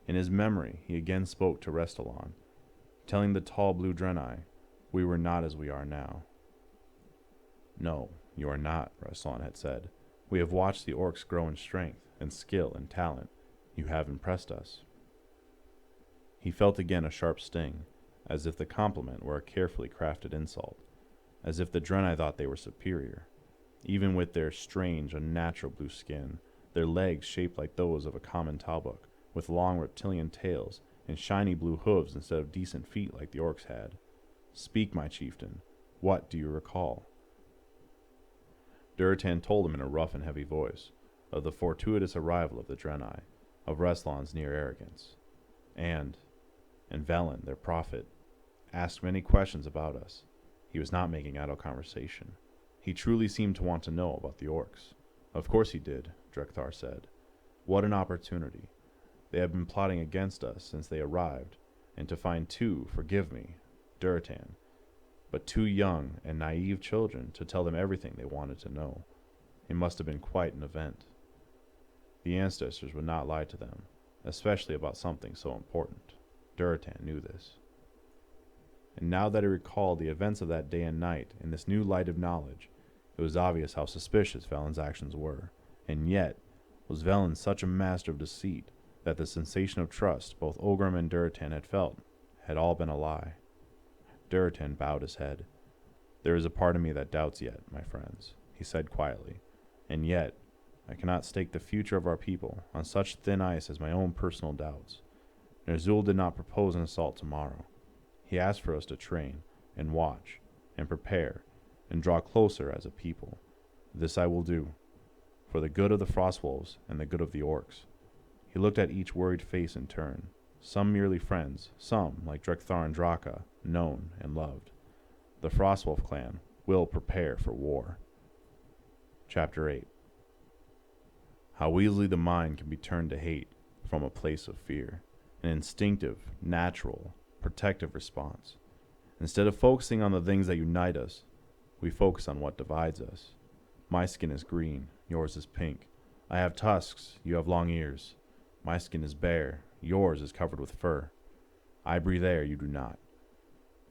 In his memory, he again spoke to Restalon, telling the tall blue Draenei, we were not as we are now. No, you are not, Restalon had said. We have watched the orcs grow in strength and skill and talent. You have impressed us. He felt again a sharp sting, as if the compliment were a carefully crafted insult, as if the Draenei thought they were superior, even with their strange, unnatural blue skin, their legs shaped like those of a common Talbuk, with long reptilian tails and shiny blue hooves instead of decent feet like the orcs had. Speak, my chieftain. What do you recall? Duratan told him in a rough and heavy voice of the fortuitous arrival of the Draenei, of Restalon's near arrogance, and Velen, their prophet, asked many questions about us. He was not making idle conversation. He truly seemed to want to know about the orcs. Of course he did, Drekthar said. What an opportunity. They have been plotting against us since they arrived, and to find two, forgive me, Duratan, but two young and naive children to tell them everything they wanted to know. It must have been quite an event. The ancestors would not lie to them, especially about something so important. Duratan knew this. and now that he recalled the events of that day and night in this new light of knowledge, it was obvious how suspicious Velen's actions were. And yet, was Velen such a master of deceit that the sensation of trust both Ogrim and Durotan had felt had all been a lie? Durotan bowed his head. "There is a part of me that doubts yet, my friends," he said quietly. "And yet, I cannot stake the future of our people on such thin ice as my own personal doubts. Ner'zhul did not propose an assault tomorrow. He asked for us to train, and watch, and prepare, and draw closer as a people. This I will do, for the good of the Frostwolves and the good of the Orcs." He looked at each worried face in turn, some merely friends, some, like Drekthar and Draka, known and loved. The Frostwolf clan will prepare for war. Chapter 8. How easily the mind can be turned to hate from a place of fear, an instinctive, natural, protective response. Instead of focusing on the things that unite us, we focus on what divides us. My skin is green, yours is pink. I have tusks, you have long ears. My skin is bare, yours is covered with fur. I breathe air, you do not.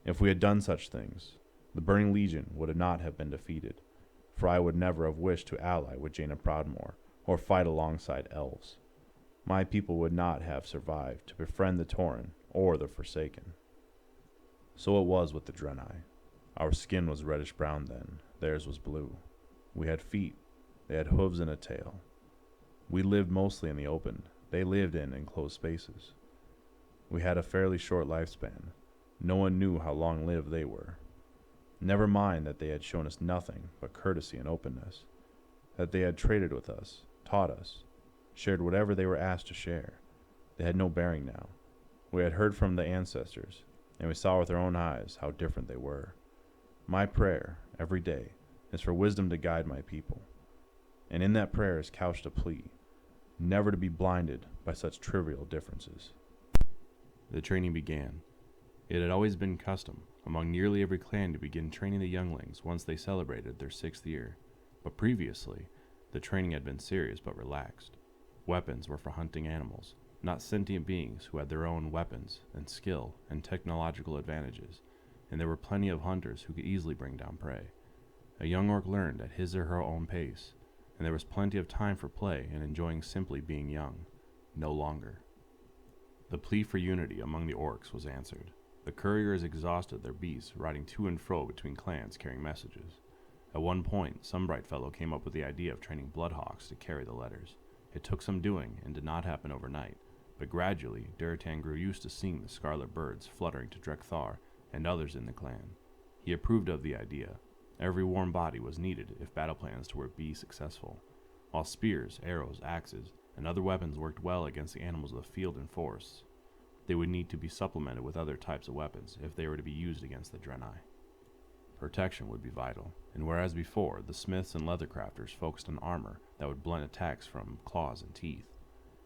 If we had done such things, the Burning Legion would not have been defeated, for I would never have wished to ally with Jaina Proudmoore or fight alongside elves. My people would not have survived to befriend the Tauren or the Forsaken. So it was with the Draenei. Our skin was reddish-brown then, theirs was blue. We had feet, they had hooves and a tail. We lived mostly in the open, they lived in enclosed spaces. We had a fairly short lifespan. No one knew how long-lived they were. Never mind that they had shown us nothing but courtesy and openness, that they had traded with us, taught us, shared whatever they were asked to share. They had no bearing now. We had heard from the ancestors, and we saw with our own eyes how different they were. My prayer, every day, is for wisdom to guide my people. And in that prayer is couched a plea, never to be blinded by such trivial differences. The training began. It had always been custom among nearly every clan to begin training the younglings once they celebrated their 6th year. But previously, the training had been serious but relaxed. Weapons were for hunting animals, not sentient beings who had their own weapons and skill and technological advantages, and there were plenty of hunters who could easily bring down prey. A young orc learned at his or her own pace, and there was plenty of time for play and enjoying simply being young. No longer. The plea for unity among the orcs was answered. The couriers exhausted their beasts riding to and fro between clans carrying messages. At one point, some bright fellow came up with the idea of training bloodhawks to carry the letters. It took some doing and did not happen overnight, but gradually Durotan grew used to seeing the scarlet birds fluttering to Drekthar and others in the clan. He approved of the idea. Every warm body was needed if battle plans were to be successful. While spears, arrows, axes, and other weapons worked well against the animals of the field and forests, they would need to be supplemented with other types of weapons if they were to be used against the Draenei. Protection would be vital, and whereas before the smiths and leathercrafters focused on armor that would blunt attacks from claws and teeth,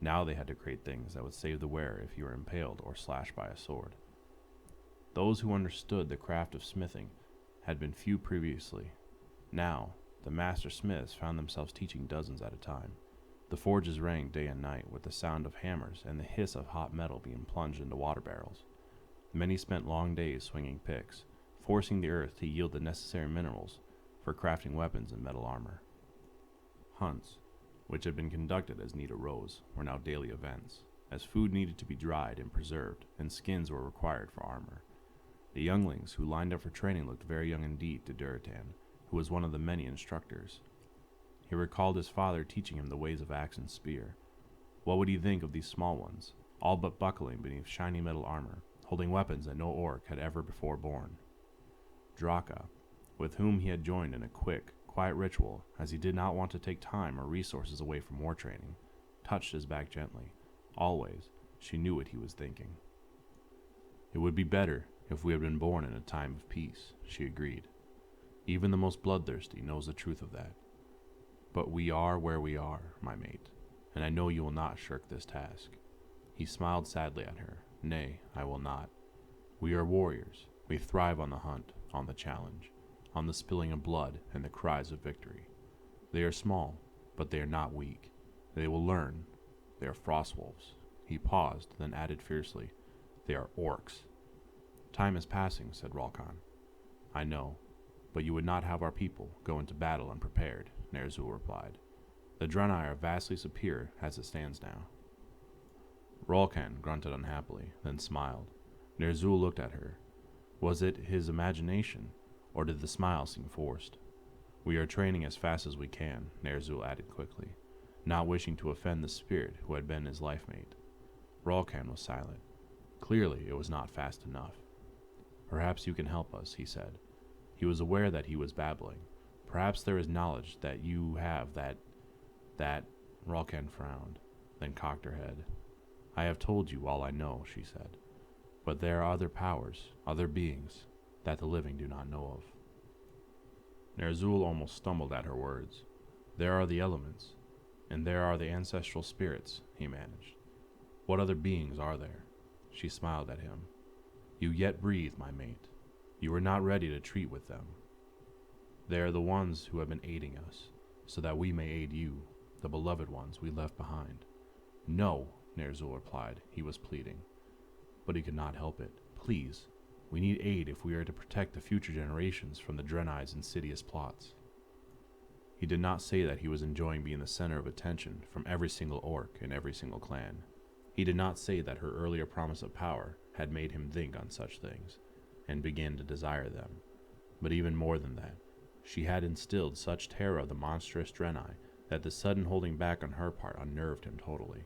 now they had to create things that would save the wearer if you were impaled or slashed by a sword. Those who understood the craft of smithing had been few previously. Now, the master smiths found themselves teaching dozens at a time. The forges rang day and night with the sound of hammers and the hiss of hot metal being plunged into water barrels. Many spent long days swinging picks, forcing the earth to yield the necessary minerals for crafting weapons and metal armor. Hunts, which had been conducted as need arose, were now daily events, as food needed to be dried and preserved, and skins were required for armor. The younglings who lined up for training looked very young indeed to Durotan, who was one of the many instructors. He recalled his father teaching him the ways of axe and spear. What would he think of these small ones, all but buckling beneath shiny metal armor, holding weapons that no orc had ever before borne? Draka, with whom he had joined in a quick, quiet ritual, as he did not want to take time or resources away from war training, touched his back gently. Always, she knew what he was thinking. It would be better if we had been born in a time of peace, she agreed. Even the most bloodthirsty knows the truth of that. But we are where we are, my mate, and I know you will not shirk this task. He smiled sadly at her. Nay, I will not. We are warriors. We thrive on the hunt, on the challenge, on the spilling of blood and the cries of victory. They are small, but they are not weak. They will learn. They are frostwolves. He paused, then added fiercely, they are orcs. Time is passing, said Rolkan. I know, but you would not have our people go into battle unprepared, Ner'zhul replied. The Draenei are vastly superior as it stands now. Rolkan grunted unhappily, then smiled. Ner'zhul looked at her. Was it his imagination, or did the smile seem forced? We are training as fast as we can, Ner'zhul added quickly, not wishing to offend the spirit who had been his life mate. Rolkan was silent. Clearly it was not fast enough. Perhaps you can help us, he said. He was aware that he was babbling. Perhaps there is knowledge that you have that... Rolkan frowned, then cocked her head. I have told you all I know, she said. But there are other powers, other beings, that the living do not know of. Ner'zhul almost stumbled at her words. There are the elements, and there are the ancestral spirits, he managed. What other beings are there? She smiled at him. You yet breathe, my mate. You are not ready to treat with them. They are the ones who have been aiding us, so that we may aid you, the beloved ones we left behind. No, Ner'zhul replied. He was pleading. But he could not help it. Please, we need aid if we are to protect the future generations from the Draenei's insidious plots. He did not say that he was enjoying being the center of attention from every single orc in every single clan. He did not say that her earlier promise of power had made him think on such things, and begin to desire them. But even more than that, she had instilled such terror of the monstrous Draenei that the sudden holding back on her part unnerved him totally.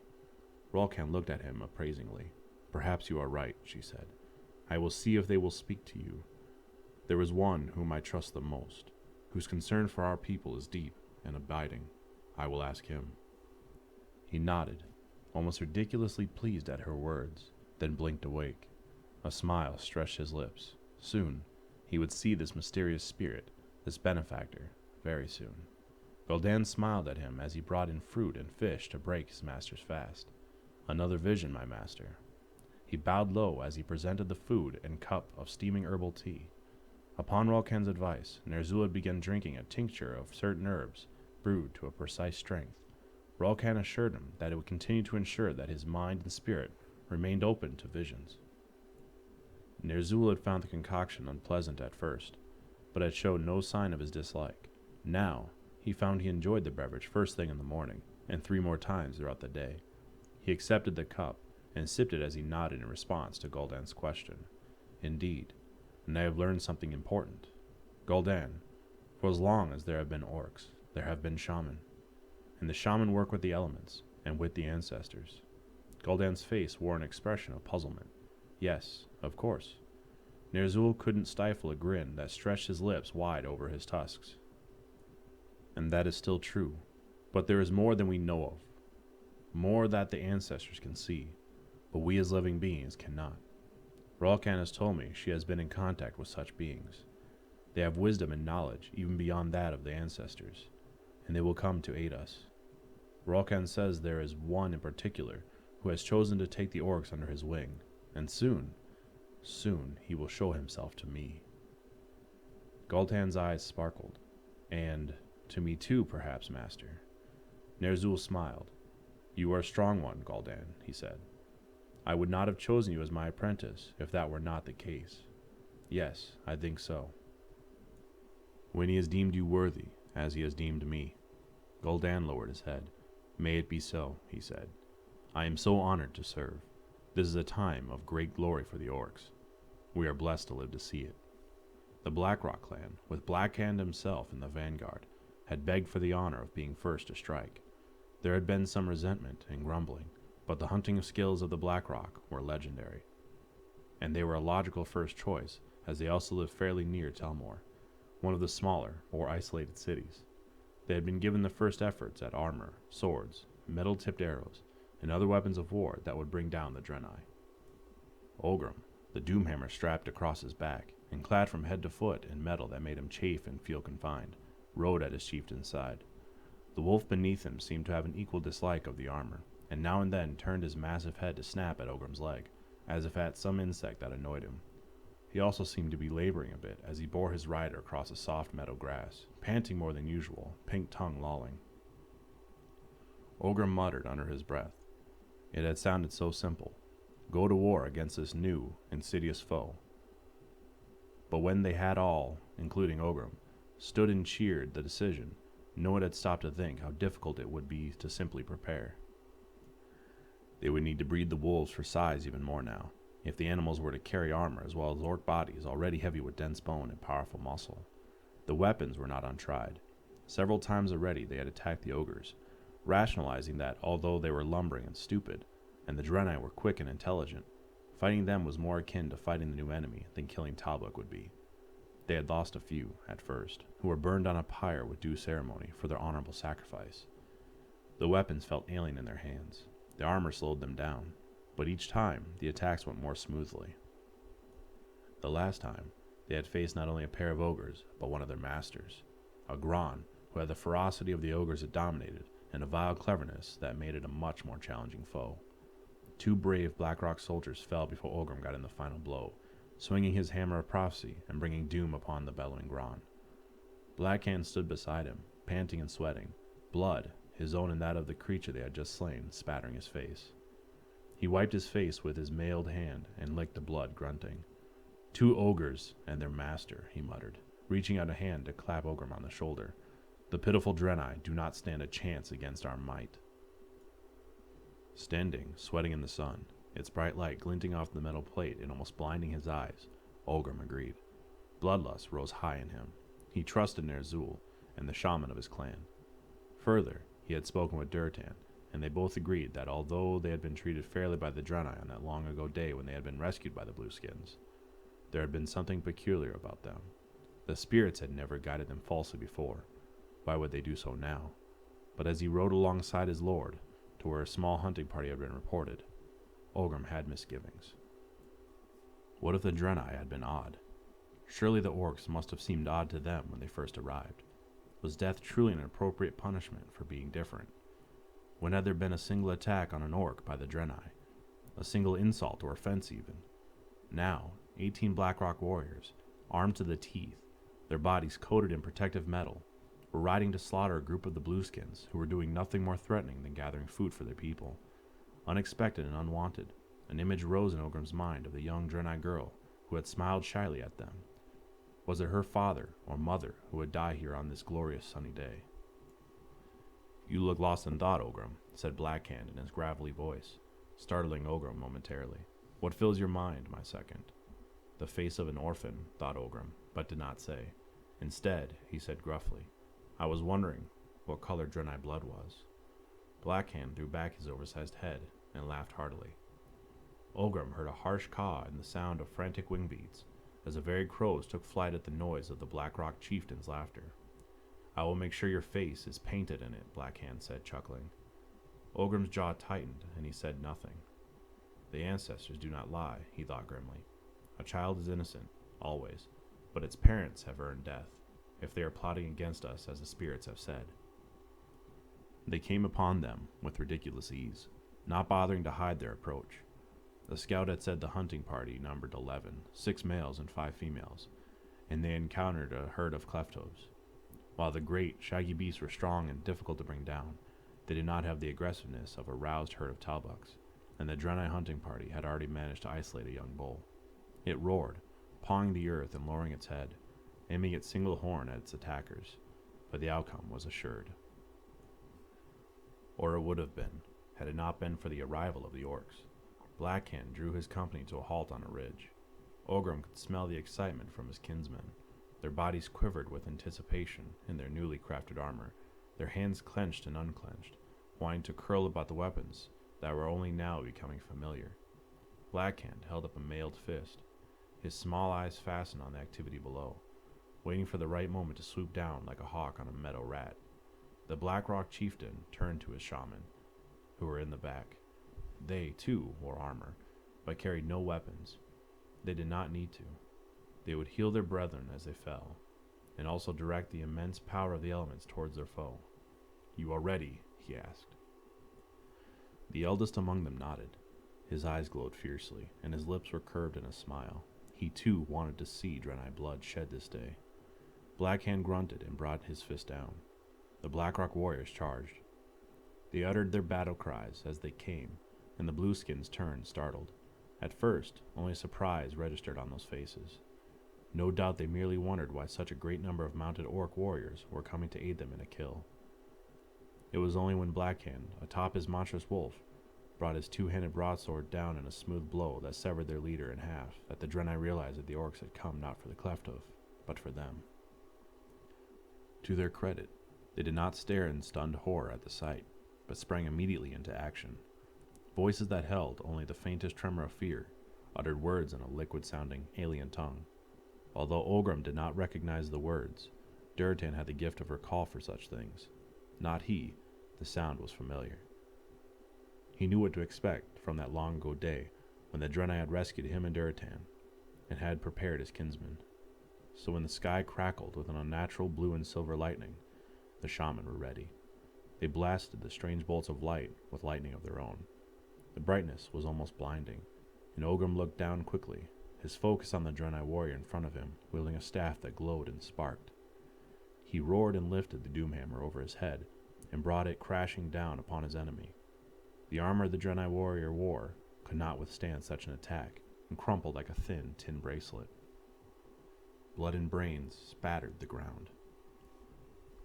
Rolkan looked at him appraisingly. Perhaps you are right, she said. I will see if they will speak to you. There is one whom I trust the most, whose concern for our people is deep and abiding. I will ask him. He nodded, almost ridiculously pleased at her words, then blinked awake. A smile stretched his lips. Soon, he would see this mysterious spirit, this benefactor, very soon. Gul'dan smiled at him as he brought in fruit and fish to break his master's fast. Another vision, my master. He bowed low as he presented the food and cup of steaming herbal tea. Upon Rolkan's advice, Ner'zhul had begun drinking a tincture of certain herbs, brewed to a precise strength. Rolkan assured him that it would continue to ensure that his mind and spirit remained open to visions. Ner'zhul had found the concoction unpleasant at first, but had showed no sign of his dislike. Now, he found he enjoyed the beverage first thing in the morning, and 3 more times throughout the day. He accepted the cup, and sipped it as he nodded in response to Gul'dan's question. Indeed, and I have learned something important. Gul'dan, for as long as there have been orcs, there have been shaman. And the shaman work with the elements, and with the ancestors. Gul'dan's face wore an expression of puzzlement. Yes, of course. Ner'zhul couldn't stifle a grin that stretched his lips wide over his tusks. And that is still true. But there is more than we know of. More that the ancestors can see, but we as living beings cannot. Rolkan has told me she has been in contact with such beings. They have wisdom and knowledge even beyond that of the ancestors, and they will come to aid us. Rolkan says there is one in particular who has chosen to take the orcs under his wing, and soon he will show himself to me. Gul'dan's eyes sparkled. And to me too, perhaps, master. Ner'zhul smiled. You are a strong one, Gul'dan, he said. I would not have chosen you as my apprentice if that were not the case. Yes, I think so. When he has deemed you worthy, as he has deemed me. Gul'dan lowered his head. May it be so, he said. I am so honored to serve. This is a time of great glory for the orcs. We are blessed to live to see it. The Blackrock clan, with Blackhand himself in the vanguard, had begged for the honor of being first to strike. There had been some resentment and grumbling, but the hunting skills of the Blackrock were legendary. And they were a logical first choice, as they also lived fairly near Telmore, one of the smaller or isolated cities. They had been given the first efforts at armor, swords, metal-tipped arrows, and other weapons of war that would bring down the Draenei. Ogrim, the Doomhammer strapped across his back, and clad from head to foot in metal that made him chafe and feel confined, rode at his chieftain's side. The wolf beneath him seemed to have an equal dislike of the armor, and now and then turned his massive head to snap at Ogrim's leg, as if at some insect that annoyed him. He also seemed to be laboring a bit as he bore his rider across a soft meadow grass, panting more than usual, pink tongue lolling. Ogrim muttered under his breath. It had sounded so simple. Go to war against this new, insidious foe. But when they had all, including Ogrim, stood and cheered the decision, no one had stopped to think how difficult it would be to simply prepare. They would need to breed the wolves for size even more now, if the animals were to carry armor as well as orc bodies already heavy with dense bone and powerful muscle. The weapons were not untried. Several times already they had attacked the ogres, rationalizing that although they were lumbering and stupid, and the Draenei were quick and intelligent, fighting them was more akin to fighting the new enemy than killing Talbuk would be. They had lost a few, at first, who were burned on a pyre with due ceremony for their honorable sacrifice. The weapons felt alien in their hands. The armor slowed them down, but each time the attacks went more smoothly. The last time, they had faced not only a pair of ogres, but one of their masters, a Gron who had the ferocity of the ogres it dominated and a vile cleverness that made it a much more challenging foe. 2 brave Blackrock soldiers fell before Ogrim got in the final blow, swinging his hammer of prophecy and bringing doom upon the bellowing Gron. Blackhand stood beside him, panting and sweating, blood, his own and that of the creature they had just slain, spattering his face. He wiped his face with his mailed hand and licked the blood, grunting. 2 ogres and their master, he muttered, reaching out a hand to clap Ogrim on the shoulder. The pitiful Draenei do not stand a chance against our might. Standing, sweating in the sun, its bright light glinting off the metal plate and almost blinding his eyes, Ogrim agreed. Bloodlust rose high in him. He trusted Ner'zhul and the shaman of his clan. Further, he had spoken with Durtan, and they both agreed that although they had been treated fairly by the Draenei on that long ago day when they had been rescued by the Blueskins, there had been something peculiar about them. The spirits had never guided them falsely before. Why would they do so now? But as he rode alongside his lord, to where a small hunting party had been reported, Ogrim had misgivings. What if the Draenei had been odd? Surely the orcs must have seemed odd to them when they first arrived. Was death truly an appropriate punishment for being different? When had there been a single attack on an orc by the Draenei? A single insult or offense even? Now, 18 Blackrock warriors, armed to the teeth, their bodies coated in protective metal, were riding to slaughter a group of the Blueskins who were doing nothing more threatening than gathering food for their people. Unexpected and unwanted, an image rose in Ogrim's mind of the young Draenei girl who had smiled shyly at them. Was it her father or mother who would die here on this glorious sunny day? You look lost in thought, Ogrim, said Blackhand in his gravelly voice, startling Ogrim momentarily. What fills your mind, my second? The face of an orphan, thought Ogrim, but did not say. Instead, he said gruffly, I was wondering what color Draenei blood was. Blackhand threw back his oversized head and laughed heartily. Ogrim heard a harsh caw and the sound of frantic wing beats, as the very crows took flight at the noise of the Blackrock chieftain's laughter. I will make sure your face is painted in it, Blackhand said, chuckling. Ogrim's jaw tightened, and he said nothing. The ancestors do not lie, he thought grimly. A child is innocent, always, but its parents have earned death, if they are plotting against us as the spirits have said. They came upon them with ridiculous ease, not bothering to hide their approach. The scout had said the hunting party numbered 11, 6 males and 5 females, and they encountered a herd of Kleftos. While the great, shaggy beasts were strong and difficult to bring down, they did not have the aggressiveness of a roused herd of Talbuks, and the Draenei hunting party had already managed to isolate a young bull. It roared, pawing the earth and lowering its head, aiming its single horn at its attackers, but the outcome was assured. Or it would have been, had it not been for the arrival of the orcs. Blackhand drew his company to a halt on a ridge. Ogrim could smell the excitement from his kinsmen. Their bodies quivered with anticipation in their newly crafted armor, their hands clenched and unclenched, wanting to curl about the weapons that were only now becoming familiar. Blackhand held up a mailed fist, his small eyes fastened on the activity below, waiting for the right moment to swoop down like a hawk on a meadow rat. The Blackrock chieftain turned to his shaman, who were in the back. They, too, wore armor, but carried no weapons. They did not need to. They would heal their brethren as they fell, and also direct the immense power of the elements towards their foe. You are ready, he asked. The eldest among them nodded. His eyes glowed fiercely, and his lips were curved in a smile. He, too, wanted to see Draenei blood shed this day. Blackhand grunted and brought his fist down. The Blackrock warriors charged. They uttered their battle cries as they came, and the Blueskins turned, startled. At first, only surprise registered on those faces. No doubt they merely wondered why such a great number of mounted orc warriors were coming to aid them in a kill. It was only when Blackhand, atop his monstrous wolf, brought his two-handed broadsword down in a smooth blow that severed their leader in half that the Draenei realized that the orcs had come not for the Clefthoof, but for them. To their credit, they did not stare in stunned horror at the sight, but sprang immediately into action. Voices that held only the faintest tremor of fear uttered words in a liquid-sounding alien tongue. Although Olgrim did not recognize the words, Durotan had the gift of recall for such things. Not he, the sound was familiar. He knew what to expect from that long-ago day when the Draenei had rescued him and Durotan, and had prepared his kinsmen. So when the sky crackled with an unnatural blue and silver lightning, the shaman were ready. They blasted the strange bolts of light with lightning of their own. The brightness was almost blinding, and Olgrim looked down quickly, his focus on the Draenei warrior in front of him, wielding a staff that glowed and sparked. He roared and lifted the Doomhammer over his head, and brought it crashing down upon his enemy. The armor the Draenei warrior wore could not withstand such an attack, and crumpled like a thin tin bracelet. Blood and brains spattered the ground.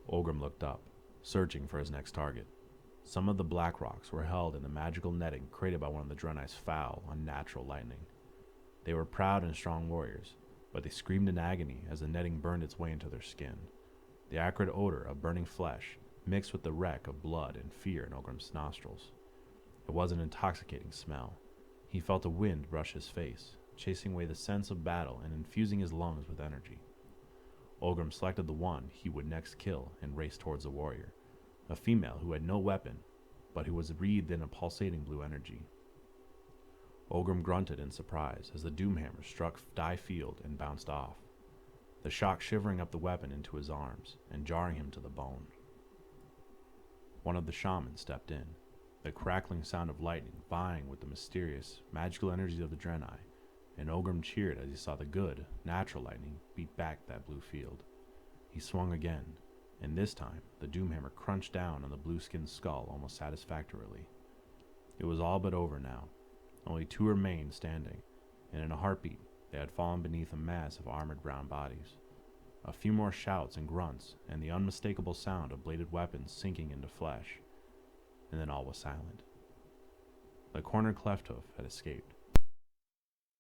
Olgrim looked up, searching for his next target. Some of the black rocks were held in the magical netting created by one of the Draenei's foul, unnatural lightning. They were proud and strong warriors, but they screamed in agony as the netting burned its way into their skin. The acrid odor of burning flesh mixed with the wreck of blood and fear in Olgrim's nostrils. It was an intoxicating smell. He felt a wind brush his face, chasing away the sense of battle and infusing his lungs with energy. Olgrim selected the one he would next kill and raced towards the warrior, a female who had no weapon, but who was wreathed in a pulsating blue energy. Olgrim grunted in surprise as the Doomhammer struck Die Field and bounced off, the shock shivering up the weapon into his arms and jarring him to the bone. One of the shamans stepped in, the crackling sound of lightning vying with the mysterious, magical energies of the Draenei, and Olgrim cheered as he saw the good, natural lightning beat back that blue field. He swung again, and this time the Doomhammer crunched down on the blue-skinned skull almost satisfactorily. It was all but over now. Only two remained standing, and in a heartbeat they had fallen beneath a mass of armored brown bodies. A few more shouts and grunts, and the unmistakable sound of bladed weapons sinking into flesh, and then all was silent. The cornered Clefthoof had escaped.